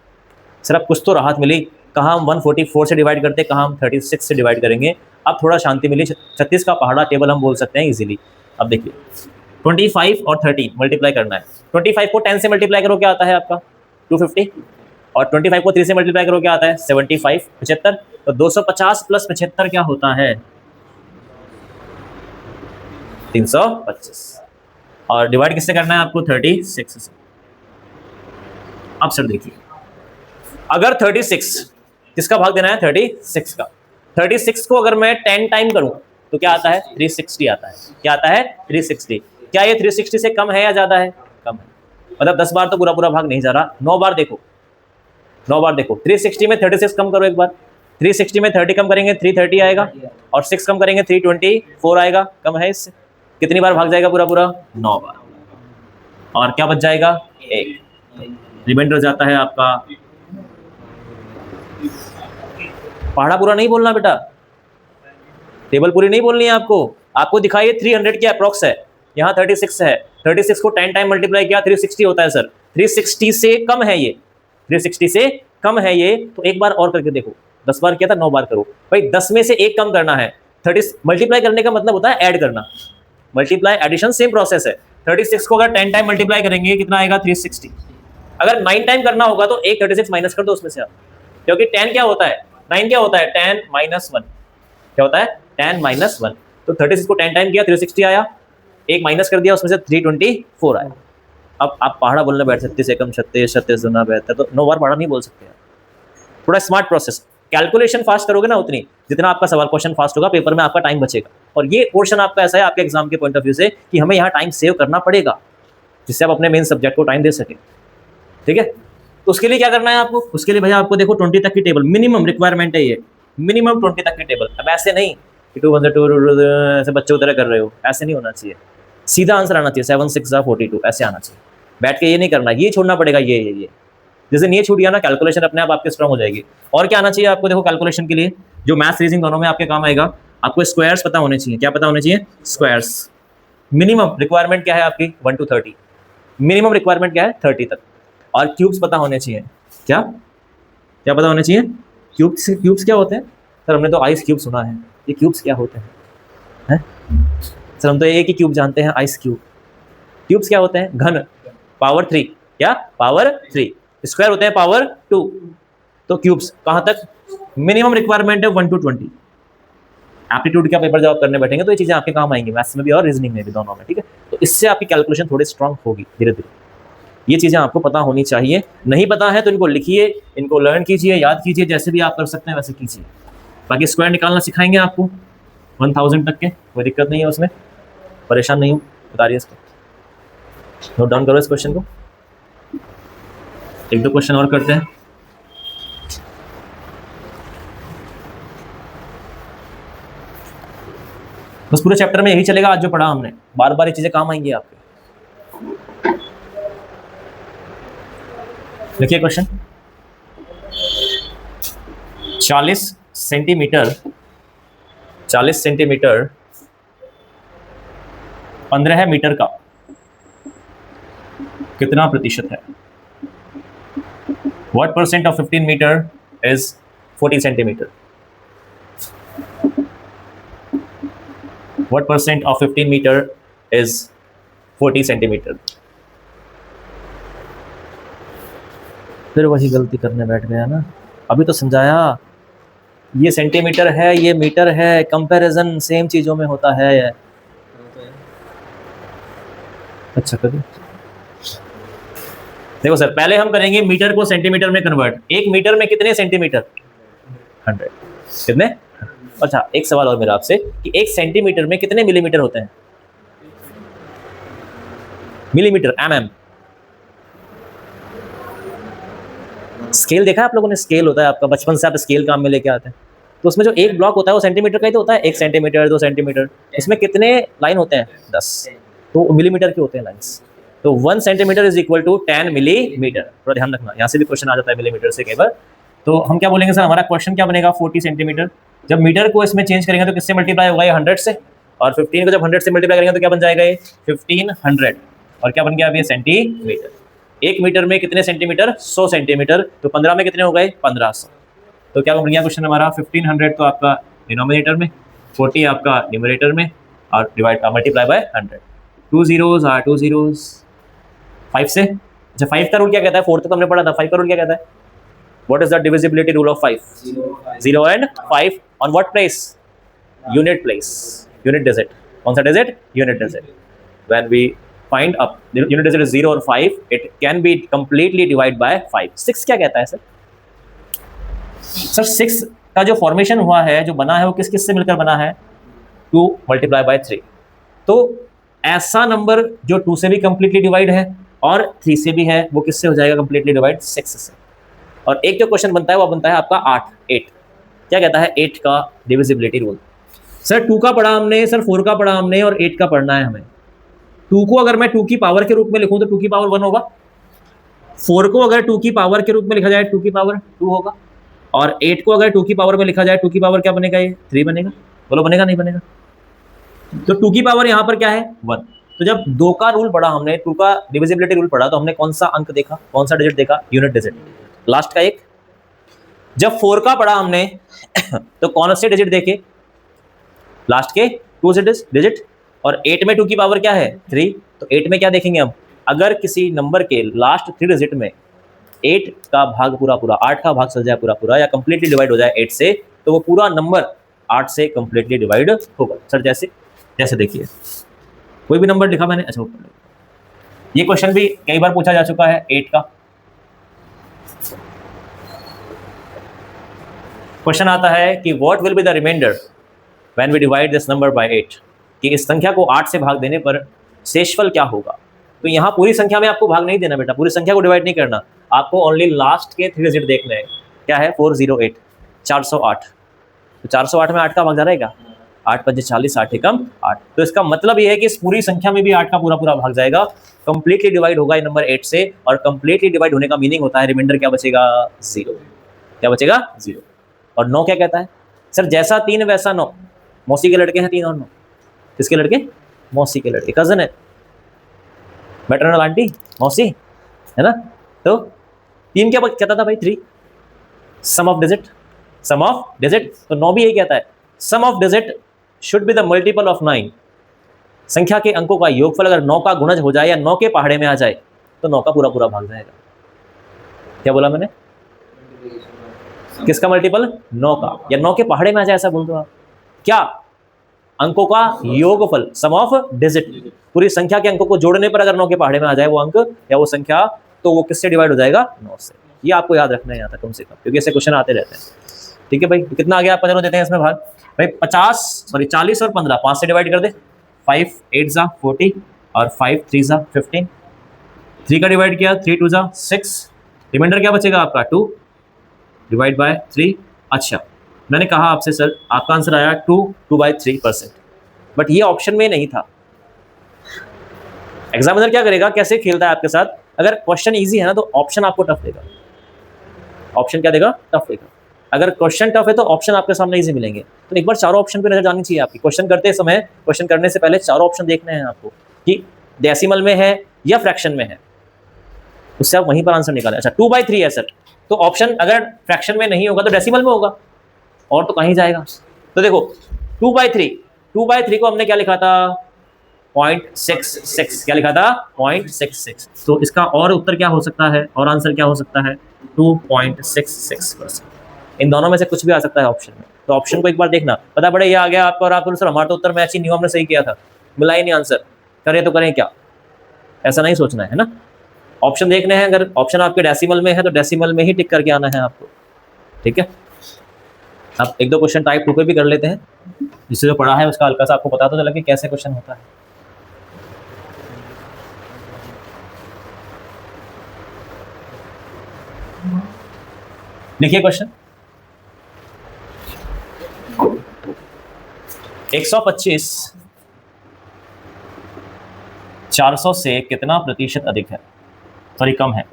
सर अब कुछ तो राहत मिली, कहाँ हम 144 से डिवाइड करते, कहाँ हम 36 से डिवाइड करेंगे। अब थोड़ा शांति मिली, 36 का पहाड़ा टेबल हम बोल सकते हैं इजीली। अब देखिए 25 और 13 मल्टीप्लाई करना है। 25 को 10 से मल्टीप्लाई करो क्या आता है आपका 250, और 25 को 3 से मल्टीप्लाई करो क्या आता है 75, 75। तो 250 + 75 क्या होता है 325, और डिवाइड किससे करना है आपको 36 से। अब सर देखिए, अगर 36 किसका भाग देना है 36 का, 36 को अगर मैं 10 टाइम करूं तो क्या आता है? 360 आता है। क्या आता है? 360। क्या ये 360 से कम है या ज्यादा है? कम है। मतलब 10 बार तो पूरा पूरा भाग नहीं जा रहा, 9 बार देखो, 9 बार देखो। 360 में 36 कम करो एक बार, 360 में 30 कम करेंगे 330 आएगा, और 6 कम करेंगे 324 आएगा। कम है इससे। कितनी बार भाग जाएगा पूरा पूरा? 9 बार। और क्या बच जाएगा? 1। रिमाइंडर जाता है आपका। पहाड़ा पूरा नहीं बोलना बेटा, टेबल पूरी नहीं बोलनी है आपको। आपको दिखाइए 300 के अप्रॉक्स है, यहाँ 36 है, 36 को 10 टाइम मल्टीप्लाई किया 360 होता है सर। 360 से कम है ये, 360 से कम है ये। तो एक बार और करके देखो, 10 बार किया था, 9 बार करो भाई। 10 में से 1 कम करना है। 30 मल्टीप्लाई करने का मतलब होता है ऐड करना, मल्टीप्लाई एडिशन सेम प्रोसेस है। 36 को अगर 10 टाइम मल्टीप्लाई करेंगे कितना आएगा? 360। अगर 9 टाइम करना होगा तो एक 36 माइनस कर दो उसमें से आप, क्योंकि 10 क्या होता है? 9 क्या होता है? 10 माइनस 1 क्या होता है? 10 माइनस 1। तो 36 को 10 टाइम किया 360 आया, एक माइनस कर दिया उसमें से 324 आया। अब आप पहाड़ा बोलने बैठ सकते, 36 एकम 36 36 दुना 72, तो 9 बार पहाड़ा नहीं बोल सकते। थोड़ा स्मार्ट प्रोसेस, कैलकुलेशन फास्ट करोगे ना उतनी, जितना आपका सवाल क्वेश्चन फास्ट होगा पेपर में आपका टाइम बचेगा। और ये पोर्शन आपका ऐसा है आपके एग्जाम के पॉइंट ऑफ व्यू से कि हमें यहाँ टाइम सेव करना पड़ेगा, जिससे आप अपने मेन सब्जेक्ट को टाइम दे सके। ठीक है, तो उसके लिए क्या करना है आपको? उसके लिए भैया आपको देखो 20 तक की टेबल मिनिमम रिक्वायरमेंट है, ये मिनिमम 20 तक की टेबल। अब ऐसे नहीं कि 2 ऐसे बच्चे उधर कर रहे हो, ऐसे नहीं होना चाहिए। सीधा आंसर आना चाहिए 7 6 42 ऐसे आना चाहिए। बैठ के ये नहीं करना, ये छोड़ना पड़ेगा, ये जैसे ये छूट गया ना, कैलकुलेशन अपने आप आपके स्ट्रांग हो जाएगी। और क्या आना चाहिए आपको? देखो कैलकुलेशन के लिए जो मैथ्स रीजनिंग दोनों में आपके काम आएगा, आपको स्क्वायर्स पता होने चाहिए। क्या पता होने चाहिए? स्क्वायर्स। मिनिमम रिक्वायरमेंट क्या है आपकी? 1 to 30। मिनिमम रिक्वायरमेंट क्या है? 30 तक। और क्यूब्स पता होने चाहिए। क्या क्या पता होने चाहिए? क्यूब्स। क्यूब्स क्या होते हैं सर? हमने तो आइस क्यूब सुना है, ये क्यूब्स क्या होते हैं? सर हम तो एक ही क्यूब जानते हैं, आइस क्यूब। क्यूब्स क्या होते हैं? घन, पावर 3। क्या? पावर 3। स्क्वायर होते हैं पावर 2। तो क्यूब्स कहाँ तक? मिनिमम रिक्वायरमेंट है 1 to 20। एप्टीट्यूड का पेपर जब आप करने बैठेंगे तो ये चीज़ें आपके काम आएंगी, मैथ्स में भी और रीजनिंग में भी, दोनों में। ठीक है, तो इससे आपकी कैलकुलेशन थोड़ी स्ट्रांग होगी धीरे धीरे। ये चीज़ें आपको पता होनी चाहिए। नहीं पता है तो इनको लिखिए, इनको लर्न कीजिए, याद कीजिए, जैसे भी आप कर सकते हैं वैसे कीजिए। बाकी स्क्वायर निकालना सिखाएंगे आपको 1000 तक के, कोई दिक्कत नहीं है उसमें, परेशान नहीं हो। बता रही है इसको, नोट डाउन करो इस क्वेश्चन को। एक दो क्वेश्चन और करते हैं। बस पूरे चैप्टर में यही चलेगा आज जो पढ़ा हमने, बार बार ये चीजें काम आएंगी आपके। देखिए क्वेश्चन, 40 सेंटीमीटर 15 मीटर का कितना प्रतिशत है? What percent of 15 meter is 40 centimeter? What percent of 15 meter is 40 centimeter? फिर वही गलती करने बैठ गया ना। अभी तो समझाया, ये सेंटीमीटर है, ये मीटर है, कंपैरिजन सेम चीजों में होता है। अच्छा करिए, देखो सर, पहले हम करेंगे मीटर को सेंटीमीटर में कन्वर्ट। एक मीटर में कितने सेंटीमीटर? 100। कितने? अच्छा, एक सवाल और मेरा आपसे कि एक सेंटीमीटर में कितने मिलीमीटर होते हैं? Millimetre, mm। स्केल देखा है आप लोगों ने? स्केल होता है आपका, बचपन से आप स्केल काम में लेके आते हैं, तो उसमें जो एक ब्लॉक होता है वो सेंटीमीटर का ही तो होता है। 1 सेंटीमीटर, 2 सेंटीमीटर, इसमें कितने लाइन होते हैं? 10। तो मिलीमीटर के होते हैं लाइन्स। तो 1 centimetre is equal to 10 millimetre. थोड़ा ध्यान रखना, यहाँ से भी क्वेश्चन आ जाता है मिलीमीटर से कई बार। तो हम क्या बोलेंगे सर, हमारा क्वेश्चन क्या बनेगा? 40 सेंटीमीटर। जब मीटर को इसमें चेंज करेंगे तो किससे मल्टीप्लाई होगा? ये 100 से। और 15 को जब 100 से मल्टीप्लाई करेंगे तो क्या बन जाएगा? ये 1500। और क्या बन गया अभी? सेंटीमीटर। एक मीटर में कितने सेंटीमीटर? 100 सेंटीमीटर। तो 15 में कितने हो गए? 1500। तो क्या बन गया क्वेश्चन हमारा? 1500 तो आपका डिनोमिनेटर में, 40 आपका न्यूमरेटर में, और divide multiply by 100। 2 zeros are 2 zeros। 5 से, अच्छा 5 का रूल क्या कहता है? 4 तक हमने पढ़ा था। 5 का रूल क्या कहता है? What is the divisibility rule of 5? 0 and 5 on what place? Unit place, unit digit। कौन सा digit? Unit digit। When we find up unit digit is 0 और 5, it can be completely divided by 5। 6 क्या कहता है sir? Sir 6 का जो formation हुआ है, जो बना है, वो किस किस से मिलकर बना है? 2 × 3। तो ऐसा नंबर जो 2 से भी कंप्लीटली डिवाइड है और 3 से भी है, वो किससे हो जाएगा कंप्लीटली डिवाइड? 6 से। और एक जो क्वेश्चन बनता है वो बनता है आपका 8। क्या कहता है? 8 का डिविजिबिलिटी रूल। सर 2 का पढ़ा हमने, सर 4 का पढ़ा हमने, और 8 का पढ़ना है हमें। 2 को अगर मैं 2 की पावर के रूप में लिखूं तो 2 की पावर 1 होगा। 4 को अगर 2 की पावर के रूप में लिखा जाए 2 की पावर 2 होगा। और 8 को अगर 2 की पावर में लिखा जाए 2 की पावर क्या बनेगा? ये 3 बनेगा। बोलो बनेगा नहीं बनेगा? तो 2 की पावर यहाँ पर क्या है? 1। तो जब 2 का रूल पढ़ा हमने, 2 का डिविजिबिलिटी रूल पढ़ा, तो हमने कौन सा अंक देखा, कौन सा डिजिट देखा? यूनिट डिजिट, लास्ट का एक। जब 4 का पढ़ा हमने तो कौन से डिजिट देखे? लास्ट के 2 डिजिट। और 8 में 2 की पावर क्या है? 3। तो 8 में क्या देखेंगे हम? अगर किसी नंबर के लास्ट 3 डिजिट में 8 का भाग पूरा 8 का भाग चल जाए पूरा या कंप्लीटली डिवाइड हो जाए 8 से, तो वो पूरा नंबर 8 से कंप्लीटली डिवाइड होगा। सर जैसे देखिए, कोई भी नंबर लिखा मैंने, अच्छा ये क्वेश्चन भी कई बार पूछा जा चुका है 8 का। क्वेश्चन आता है कि what will be the remainder when we divide this number by 8, कि इस संख्या को 8 से भाग देने पर शेषफल क्या होगा। तो यहाँ पूरी संख्या में आपको भाग नहीं देना बेटा, पूरी संख्या को डिवाइड नहीं करना, आपको ओनली लास्ट के 3 डिजिट देखने हैं। क्या है? 408, 408। तो 408 में 8 का भाग जा रहेगा, 8 × 5 = 40, 8 एकम 8। तो इसका मतलब ये है कि इस पूरी संख्या में भी 8 का पूरा भाग जाएगा, कंप्लीटली डिवाइड होगा ये नंबर 8 से। और कंप्लीटली डिवाइड होने का मीनिंग होता है रिमाइंडर क्या बचेगा? 0। क्या बचेगा? 0। और 9 क्या कहता है? सर जैसा 3 वैसा 9। मौसी के लड़के हैं 3 और 9। किसके लड़के? मौसी के लड़के, कजन है, मैटरनल आंटी, मौसी, है ना। तो 3 क्या कहता था भाई? 3 sum of digit, sum of digit. तो 9 भी यही कहता है, sum of digit should be the multiple of 9। संख्या के अंकों का योगफल अगर 9 का गुणज हो जाए या 9 के पहाड़े में आ जाए तो 9 का पूरा भाग जाएगा। क्या बोला मैंने? किसका मल्टीपल? 9 का, या 9 के पहाड़े में आ जाए ऐसा बोल दो आप। क्या? अंकों का योगफल, सम ऑफ डिजिट। पूरी संख्या के अंकों को जोड़ने पर अगर 9 के पहाड़े में आ जाए वो अंक या वो संख्या, तो वो किससे डिवाइड हो जाएगा? 9 से। ये आपको याद रखना है यहाँ तक कम से कम, क्योंकि ऐसे क्वेश्चन आते रहते हैं। ठीक है भाई, कितना आ गया? आप 15 देते हैं इसमें भाग भाई। 40 और 15 5 से डिवाइड कर दे। 5 × 8 = 40 और 5 × 3 = 15। 3 का डिवाइड किया, 3 × 2 = 6। रिमाइंडर क्या बचेगा आपका? 2 / 3। अच्छा, मैंने कहा आपसे सर आपका आंसर आया 2/3%, बट ये ऑप्शन में नहीं था। एग्जामिनर क्या करेगा, कैसे खेलता है आपके साथ? अगर क्वेश्चन इजी है ना तो ऑप्शन आपको टफ देगा। ऑप्शन क्या देगा? टफ देगा। अगर क्वेश्चन टफ है तो ऑप्शन आपके सामने इजी मिलेंगे। तो एक बार चारों ऑप्शन पे नजर जानी चाहिए आपकी। क्वेश्चन करते समय, क्वेश्चन करने से पहले चारों ऑप्शन देखने हैं आपको कि डेसिमल में है या फ्रैक्शन में है, उससे आप वहीं पर आंसर निकालें। अच्छा 2/3 है सर, तो ऑप्शन अगर फ्रैक्शन में नहीं होगा तो डेसिमल में होगा, और तो कहीं जाएगा। तो देखो 2/3 को हमने क्या लिखा था? 0.66। क्या लिखा था? 0.66। तो इसका और उत्तर क्या हो सकता है, और आंसर क्या हो सकता है? 2.66%। इन दोनों में से कुछ भी आ सकता है ऑप्शन में। तो ऑप्शन को एक बार देखना, पता पड़े ये आ गया आपको और आप सर हमारा तो उत्तर मैच ही नहीं हुआ, हमने सही किया था, मिला ही नहीं आंसर, करें तो करें क्या? ऐसा नहीं सोचना है ना। ऑप्शन देखने हैं, अगर ऑप्शन आपके डेसिमल में है तो डेसिमल में ही टिक करके आना है आपको। ठीक है, अब 1-2 क्वेश्चन टाइप 2 पे भी कर लेते हैं, जिससे जो पढ़ा है उसका हल्का सा आपको पता तो चला कि कैसे क्वेश्चन होता है। लिखिए क्वेश्चन। 125 400 से कितना प्रतिशत अधिक है? सॉरी कम है।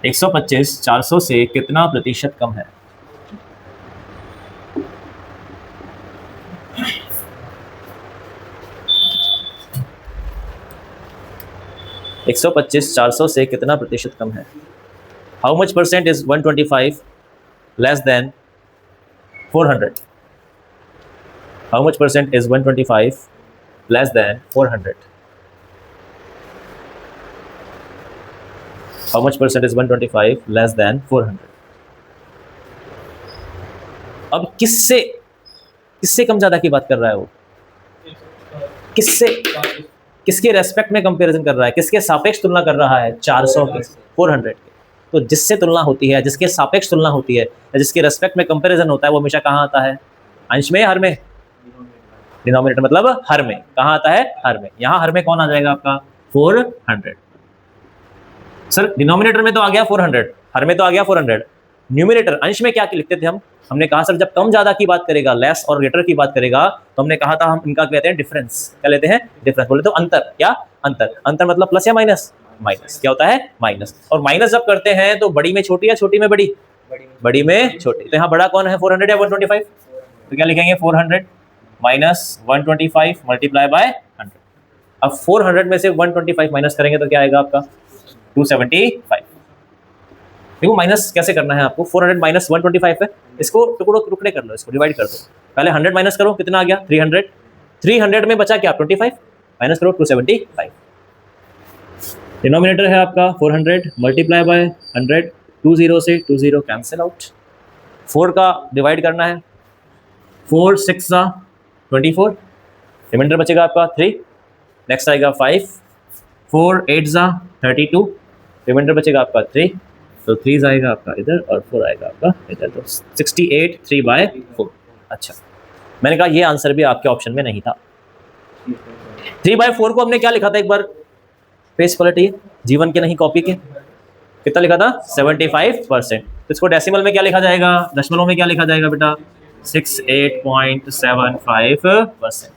125 400 से कितना प्रतिशत कम है? एक 125 400 से कितना प्रतिशत कम है? How much percent is 125 less than 400? How much percent is 125 less than 400? How much percent is 125 less than 400? अब किससे कम ज्यादा की बात कर रहा है वो? किसके रेस्पेक्ट में कंपैरिजन कर रहा है? किसके सापेक्ष तुलना कर रहा है? 400 के 400 के। तो जिससे तुलना होती है, जिसके सापेक्ष तुलना होती है, या जिसके रेस्पेक्ट में कंपैरिजन होता है, वो हमेशा कहाँ आता है? अंश में, हर में? डिनोमिनेटर मतलब हर में। कहाँ आता है? हर में। यहाँ हर में कौन आ जाएगा आपका? 400। सर डिनोमिनेटर में तो आ गया 400, हर में तो आ गया 400। न्यूमिनेटर अंश में क्या लिखते थे हम? हमने कहा सर जब कम ज्यादा की बात करेगा, लेस और ग्रेटर की बात करेगा, तो हमने कहा था हम इनका कहते हैं डिफरेंस। क्या लेते हैं? डिफरेंस। बोले तो अंतर। क्या? अंतर। अंतर मतलब प्लस या माइनस? माइनस। क्या होता है? माइनस। और माइनस जब करते हैं तो बड़ी में छोटी या छोटी में बड़ी? बड़ी में छोटी। तो यहाँ बड़ा कौन है? 400 या 125? तो क्या लिखेंगे? 400 माइनस 125 मल्टीप्लाई बाय 100। अब 400 में से 125 माइनस करेंगे तो क्या आएगा आपका? 275। देखो माइनस कैसे करना है आपको। 400 माइनस 125 है, इसको टुकड़े कर लो, इसको डिवाइड कर दो। पहले 100 माइनस करो, कितना आ गया? 300। 300 में बचा क्या? 25। माइनस करो 275। डिनोमिनेटर है आपका 400 मल्टीप्लाई बाय 100। 20 से 20 कैंसिल आउट। 4 का डिवाइड करना है। 4 6 24। रिमाइंडर बचेगा आपका 3। नेक्स्ट आएगा 5। 4 8 32। रिमाइंडर बचेगा आपका 3। तो 3 आएगा आपका इधर और 4 आएगा आपका इधर। तो 68 3/4। अच्छा, मैंने कहा ये आंसर भी आपके ऑप्शन में नहीं था। 3/4 को हमने क्या लिखा था एक बार? पेज पलटिए, जीवन के नहीं कॉपी के। कितना लिखा था? 75%। तो इसको डेसिमल में क्या लिखा जाएगा? दशमलव में क्या लिखा जाएगा बेटा? 68.75%।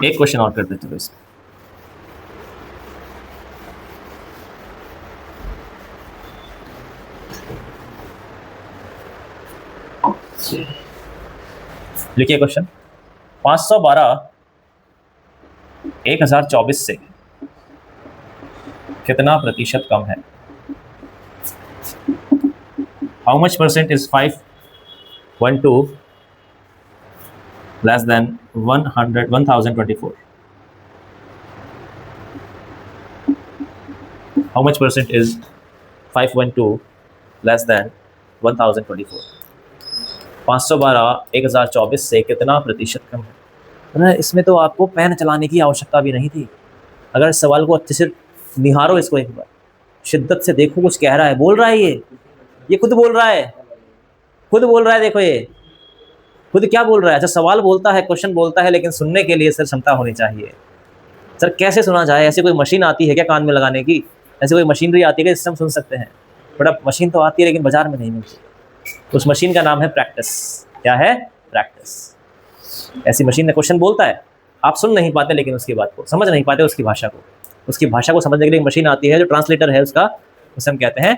एक क्वेश्चन और कर देते हो इसमें। लिखिए क्वेश्चन। 512 1024 से कितना प्रतिशत कम है? How much percent is 512 less than 1024? How much percent is 512 less than 1024? 512 1024 से कितना प्रतिशत कम है? इसमें तो आपको पेन चलाने की आवश्यकता भी नहीं थी। अगर इस सवाल को अच्छे से निहारो, इसको एक बार शिद्दत से देखो, कुछ कह रहा है, बोल रहा है, ये खुद बोल रहा है, खुद बोल रहा है। देखो ये खुद क्या बोल रहा है। अच्छा, सवाल बोलता है, क्वेश्चन बोलता है, लेकिन सुनने के लिए सर क्षमता होनी चाहिए। सर कैसे सुना जाए? ऐसे कोई मशीन आती है क्या कान में लगाने की? ऐसे कोई मशीनरी आती है जिससे हम सुन सकते हैं? बड़ा मशीन तो आती है लेकिन बाजार में नहीं मिलती। उस मशीन का नाम है प्रैक्टिस। क्या है? प्रैक्टिस। ऐसी मशीन में क्वेश्चन बोलता है, आप सुन नहीं पाते, लेकिन उसकी बात को समझ नहीं पाते, उसकी भाषा को समझने के लिए मशीन आती है जो ट्रांसलेटर है उसका, उसे हम कहते हैं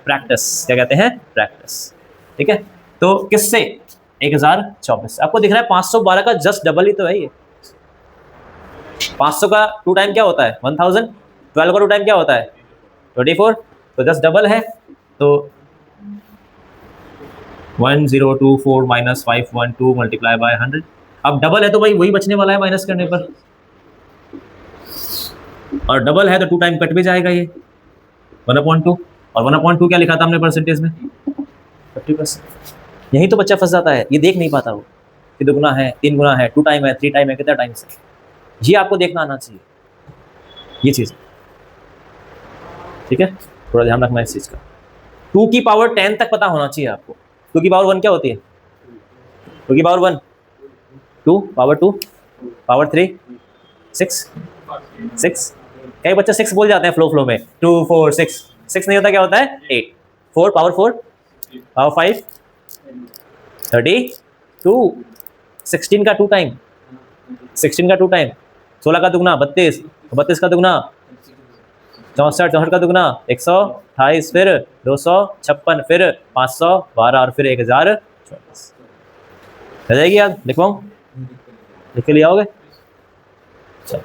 प्रैक्टिस। क्या कहते हैं? प्रैक्टिस। ठीक है, तो किससे? 1024। आपको दिख रहा है 512 का जस्ट डबल ही तो है ये। 500 का 2 टाइम क्या होता है? 1000। 12 का 2 टाइम क्या होता है? 24। तो जस्ट डबल है। तो 1024 माइनस 512 मल्टीप्लाई बाय 100। अब डबल है तो भाई वही बचने वाला है माइनस करने पर, और डबल है तो 2 टाइम कट भी जाएगा ये 1/2। और 1/2 क्या लिखा था हमने परसेंटेज में? 50%। यही तो बच्चा फंस जाता है, ये देख नहीं पाता वो कि 2 गुना है, 3 गुना है, 2 टाइम है, 3 टाइम है, कितना टाइम से। ये आपको देखना आना चाहिए, ये चीज़। ठीक है, थोड़ा ध्यान रखना इस चीज़ का। 2 की पावर 10 तक पता होना चाहिए आपको। 2 की पावर 1 क्या होती है? 2 की पावर 1 2, पावर 2, पावर 3 6। कई बच्चे 6 बोल जाते हैं फ्लो में। 2 4 6 नहीं होता, क्या होता है? 8। 4 पावर 4, पावर 5 32। 16 का 2 टाइम, 16 का 2 टाइम, 16 का दुगना 32, 32 का दुगना 64, 64 का दुगना 128, फिर 256, फिर 512 और फिर 1024। रह जाएगी याद? लिखवाऊं? लिख के ले आओगे? चलो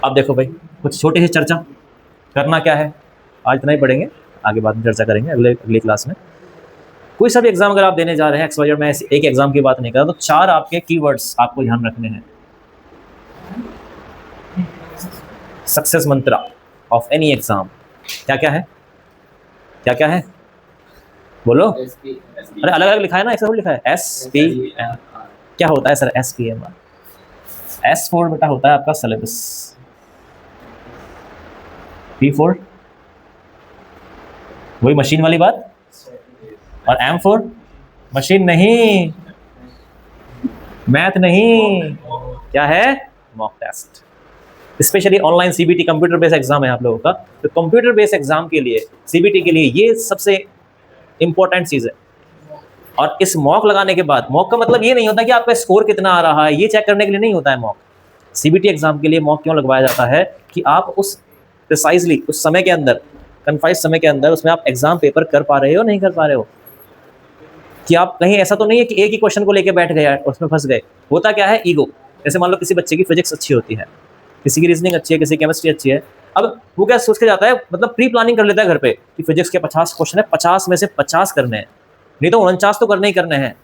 अब देखो भाई, कुछ छोटी सी चर्चा करना क्या है, आज इतना ही पढ़ेंगे, आगे बाद में चर्चा करेंगे अगली क्लास में। कोई सा भी एग्जाम अगर आप देने जा रहे हैं, एक्सवाइजेड, मैं एक एग्जाम की बात नहीं कर रहा, तो 4 आपके कीवर्ड्स आपको ध्यान रखने हैं। Success Mantra of any exam क्या क्या है? क्या क्या है? बोलो। अरे अलग अलग लिखा है ना, एक लिखा है SPM। क्या होता है सर SPM? S4 बेटा होता है आपका सिलेबस, P4 वही मशीन वाली बात, और M4 मशीन नहीं, मैथ नहीं, क्या है, mock test. Specially online CBT computer based exam है आप लोगों का, तो कंप्यूटर बेस्ड एग्जाम के लिए, सीबीटी के लिए ये सबसे इंपॉर्टेंट चीज है। और इस मॉक लगाने के बाद, मॉक का मतलब ये नहीं होता कि आपका स्कोर कितना आ रहा है, ये चेक करने के लिए नहीं होता है मॉक। सीबीटी एग्जाम के लिए मॉक क्यों लगवाया जाता है कि आप उस प्रिसाइजली उस समय के अंदर, कन्फाइज समय के अंदर उसमें आप एग्जाम पेपर कर पा रहे हो नहीं कर पा रहे हो, कि आप कहीं ऐसा तो नहीं है कि एक ही क्वेश्चन को लेके बैठ गए और उसमें फंस गए। होता क्या है, ईगो। जैसे मान लो किसी बच्चे की फिजिक्स अच्छी होती है, किसी की रीजनिंग अच्छी है, किसी की केमिस्ट्री अच्छी है, अब वो क्या सोच के जाता है, मतलब प्री प्लानिंग कर लेता है घर पे कि फिजिक्स के 50 क्वेश्चन है, 50 में से 50 करने हैं, नहीं तो 49 तो करने ही करने हैं।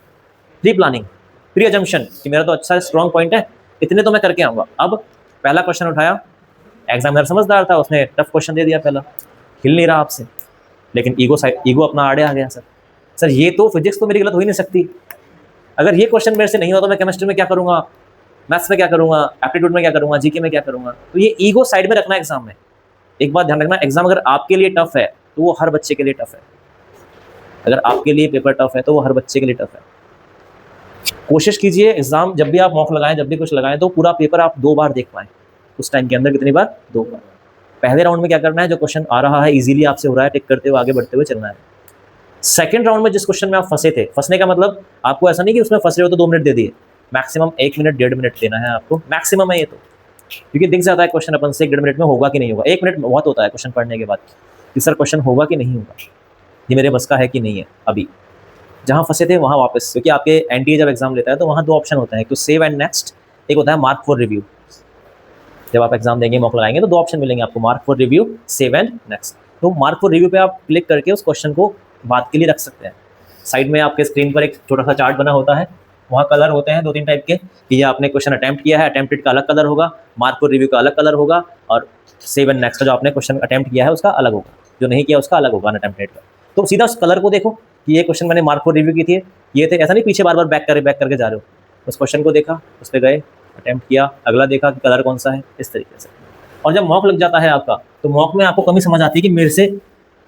प्री प्लानिंग, प्री अजम्पशन कि मेरा तो अच्छा स्ट्रॉन्ग पॉइंट है, इतने तो मैं करके आऊँगा। अब पहला क्वेश्चन उठाया, एग्जामिनर समझदार था, उसने टफ क्वेश्चन दे दिया पहला, हिल नहीं रहा आपसे, लेकिन ईगो अपना आड़े आ गया। सर ये तो फिजिक्स तो मेरी गलत हो ही नहीं सकती, अगर ये क्वेश्चन मेरे से नहीं हुआ तो मैं केमिस्ट्री में क्या करूँगा, मैथ्स में क्या करूँगा, एप्टीट्यूड में क्या करूँगा, जीके में क्या करूँगा। तो ये ईगो साइड में रखना एग्जाम में। एक बात ध्यान रखना, एग्जाम अगर आपके लिए टफ है तो वो हर बच्चे के लिए टफ है। अगर आपके लिए पेपर टफ है तो वो हर बच्चे के लिए टफ है। कोशिश कीजिए एग्जाम जब भी आप मॉक लगाएं, जब भी कुछ लगाएं, तो पूरा पेपर आप 2 बार देख पाएं। उस टाइम के अंदर कितनी बार, 2 बार। पहले राउंड में क्या करना है, जो क्वेश्चन आ रहा है इजीली आपसे हो रहा है, टिक करते हुए आगे बढ़ते हुए चलना है। सेकंड राउंड में जिस क्वेश्चन में आप फंसे थे, फंसने का मतलब आपको ऐसा नहीं कि उसमें फंस रहे हो तो 2 मिनट दे दिए, मैक्सिमम 1 मिनट 1.5 मिनट देना है आपको, मैक्सिमम है ये तो, क्योंकि दिख जाता है क्वेश्चन अपन से 1.5 मिनट में होगा कि नहीं होगा। 1 मिनट बहुत होता है क्वेश्चन पढ़ने के बाद कि सर क्वेश्चन होगा कि नहीं होगा, ये मेरे बस का है कि नहीं है। अभी जहाँ फंसे थे वहाँ वापस, क्योंकि आपके एनटीए जब एग्जाम लेता है तो वहाँ 2 ऑप्शन होते हैं, एक तो सेव एंड नेक्स्ट, एक होता है मार्क फॉर रिव्यू। जब आप एग्जाम देंगे, मॉक लगाएंगे तो 2 ऑप्शन मिलेंगे आपको, mark for review, save and next. तो मार्क फॉर रिव्यू पे आप क्लिक करके उस क्वेश्चन को बात के लिए रख सकते हैं। साइड में आपके स्क्रीन पर एक छोटा सा चार्ट बना होता है, वहाँ कलर होते हैं 2-3 टाइप के, कि ये आपने क्वेश्चन अटैम्प्ट किया है, अटैम्प्टेड का अलग कलर होगा, मार्क फॉर रिव्यू का अलग कलर होगा, और सेव एंड नेक्स्ट का जो आपने क्वेश्चन अटैम्प्ट किया है उसका अलग होगा, जो नहीं किया उसका अलग होगा अनअटैम्प्टेड का। तो सीधा उस कलर को देखो कि ये क्वेश्चन मैंने मार्क फॉर रिव्यू की थी, ये थे, ऐसा नहीं पीछे बार बार बैक करके जा रहे हो। उस क्वेश्चन को देखा, उस पर गए, अटैम्प्ट किया, अगला देखा कि कलर कौन सा है, इस तरीके से। और जब मॉक लग जाता है आपका, तो मॉक में आपको कमी समझ आती है कि मेरे से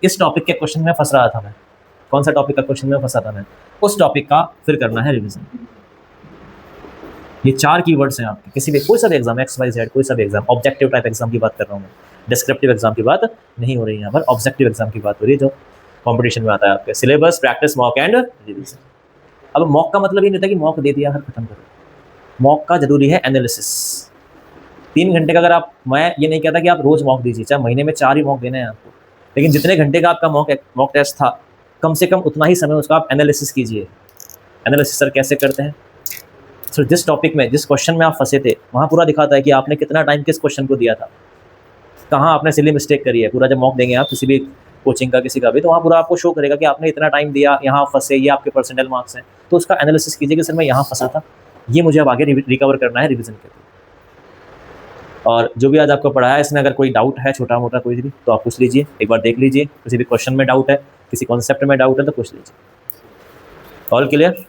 इस टॉपिक के क्वेश्चन में फंस रहा था मैं, कौन सा टॉपिक का क्वेश्चन में फंसा था मैं, उस टॉपिक का फिर करना है रिवीजन। ये 4 कीवर्ड्स हैं आपके, किसी भी कोई सा भी एग्जाम, XYZ कोई सा भी एग्जाम, ऑब्जेक्टिव टाइप एग्जाम की बात कर रहा हूँ मैं, डिस्क्रिप्टिव एग्जाम की बात नहीं हो रही है यहाँ पर, ऑब्जेक्टिव एग्जाम की बात हो रही है, जो कॉम्पिटिशन में आता है आपके। Syllabus, practice, mock and revision. अब मॉक का मतलब ये नहीं होता कि मॉक दे दिया हर खत्म करो, मॉक का जरूरी है एनालिसिस। 3 घंटे का, अगर आप, मैं ये नहीं कहता कि आप रोज मॉक दीजिए, चाहे महीने में 4 ही मॉक देने हैं आपको, लेकिन जितने घंटे का आपका मॉक टेस्ट था, कम से कम उतना ही समय उसका आप एनालिसिस कीजिए। एनालिसिस सर कैसे करते हैं, सर जिस टॉपिक में, जिस क्वेश्चन में आप फंसे थे, वहाँ पूरा दिखाता है कि आपने कितना टाइम किस क्वेश्चन को दिया था, कहाँ आपने सिली मिस्टेक करी है। पूरा जब मॉक देंगे आप किसी भी कोचिंग का, किसी का भी, तो वहाँ पूरा आपको शो करेगा कि आपने इतना टाइम दिया, यहाँ फंसे, ये आपके परसेंटाइल मार्क्स हैं। तो उसका एनालिसिस कीजिए कि सर मैं यहाँ फंसा था, ये मुझे अब आगे रिकवर करना है रिविजन के थ्रू। और जो भी आज आपको पढ़ाया है, इसमें अगर कोई डाउट है छोटा मोटा कोई भी, तो आप पूछ लीजिए, एक बार देख लीजिए, किसी भी क्वेश्चन में डाउट है, किसी कॉन्सेप्ट में डाउट है तो पूछ लीजिए। All clear?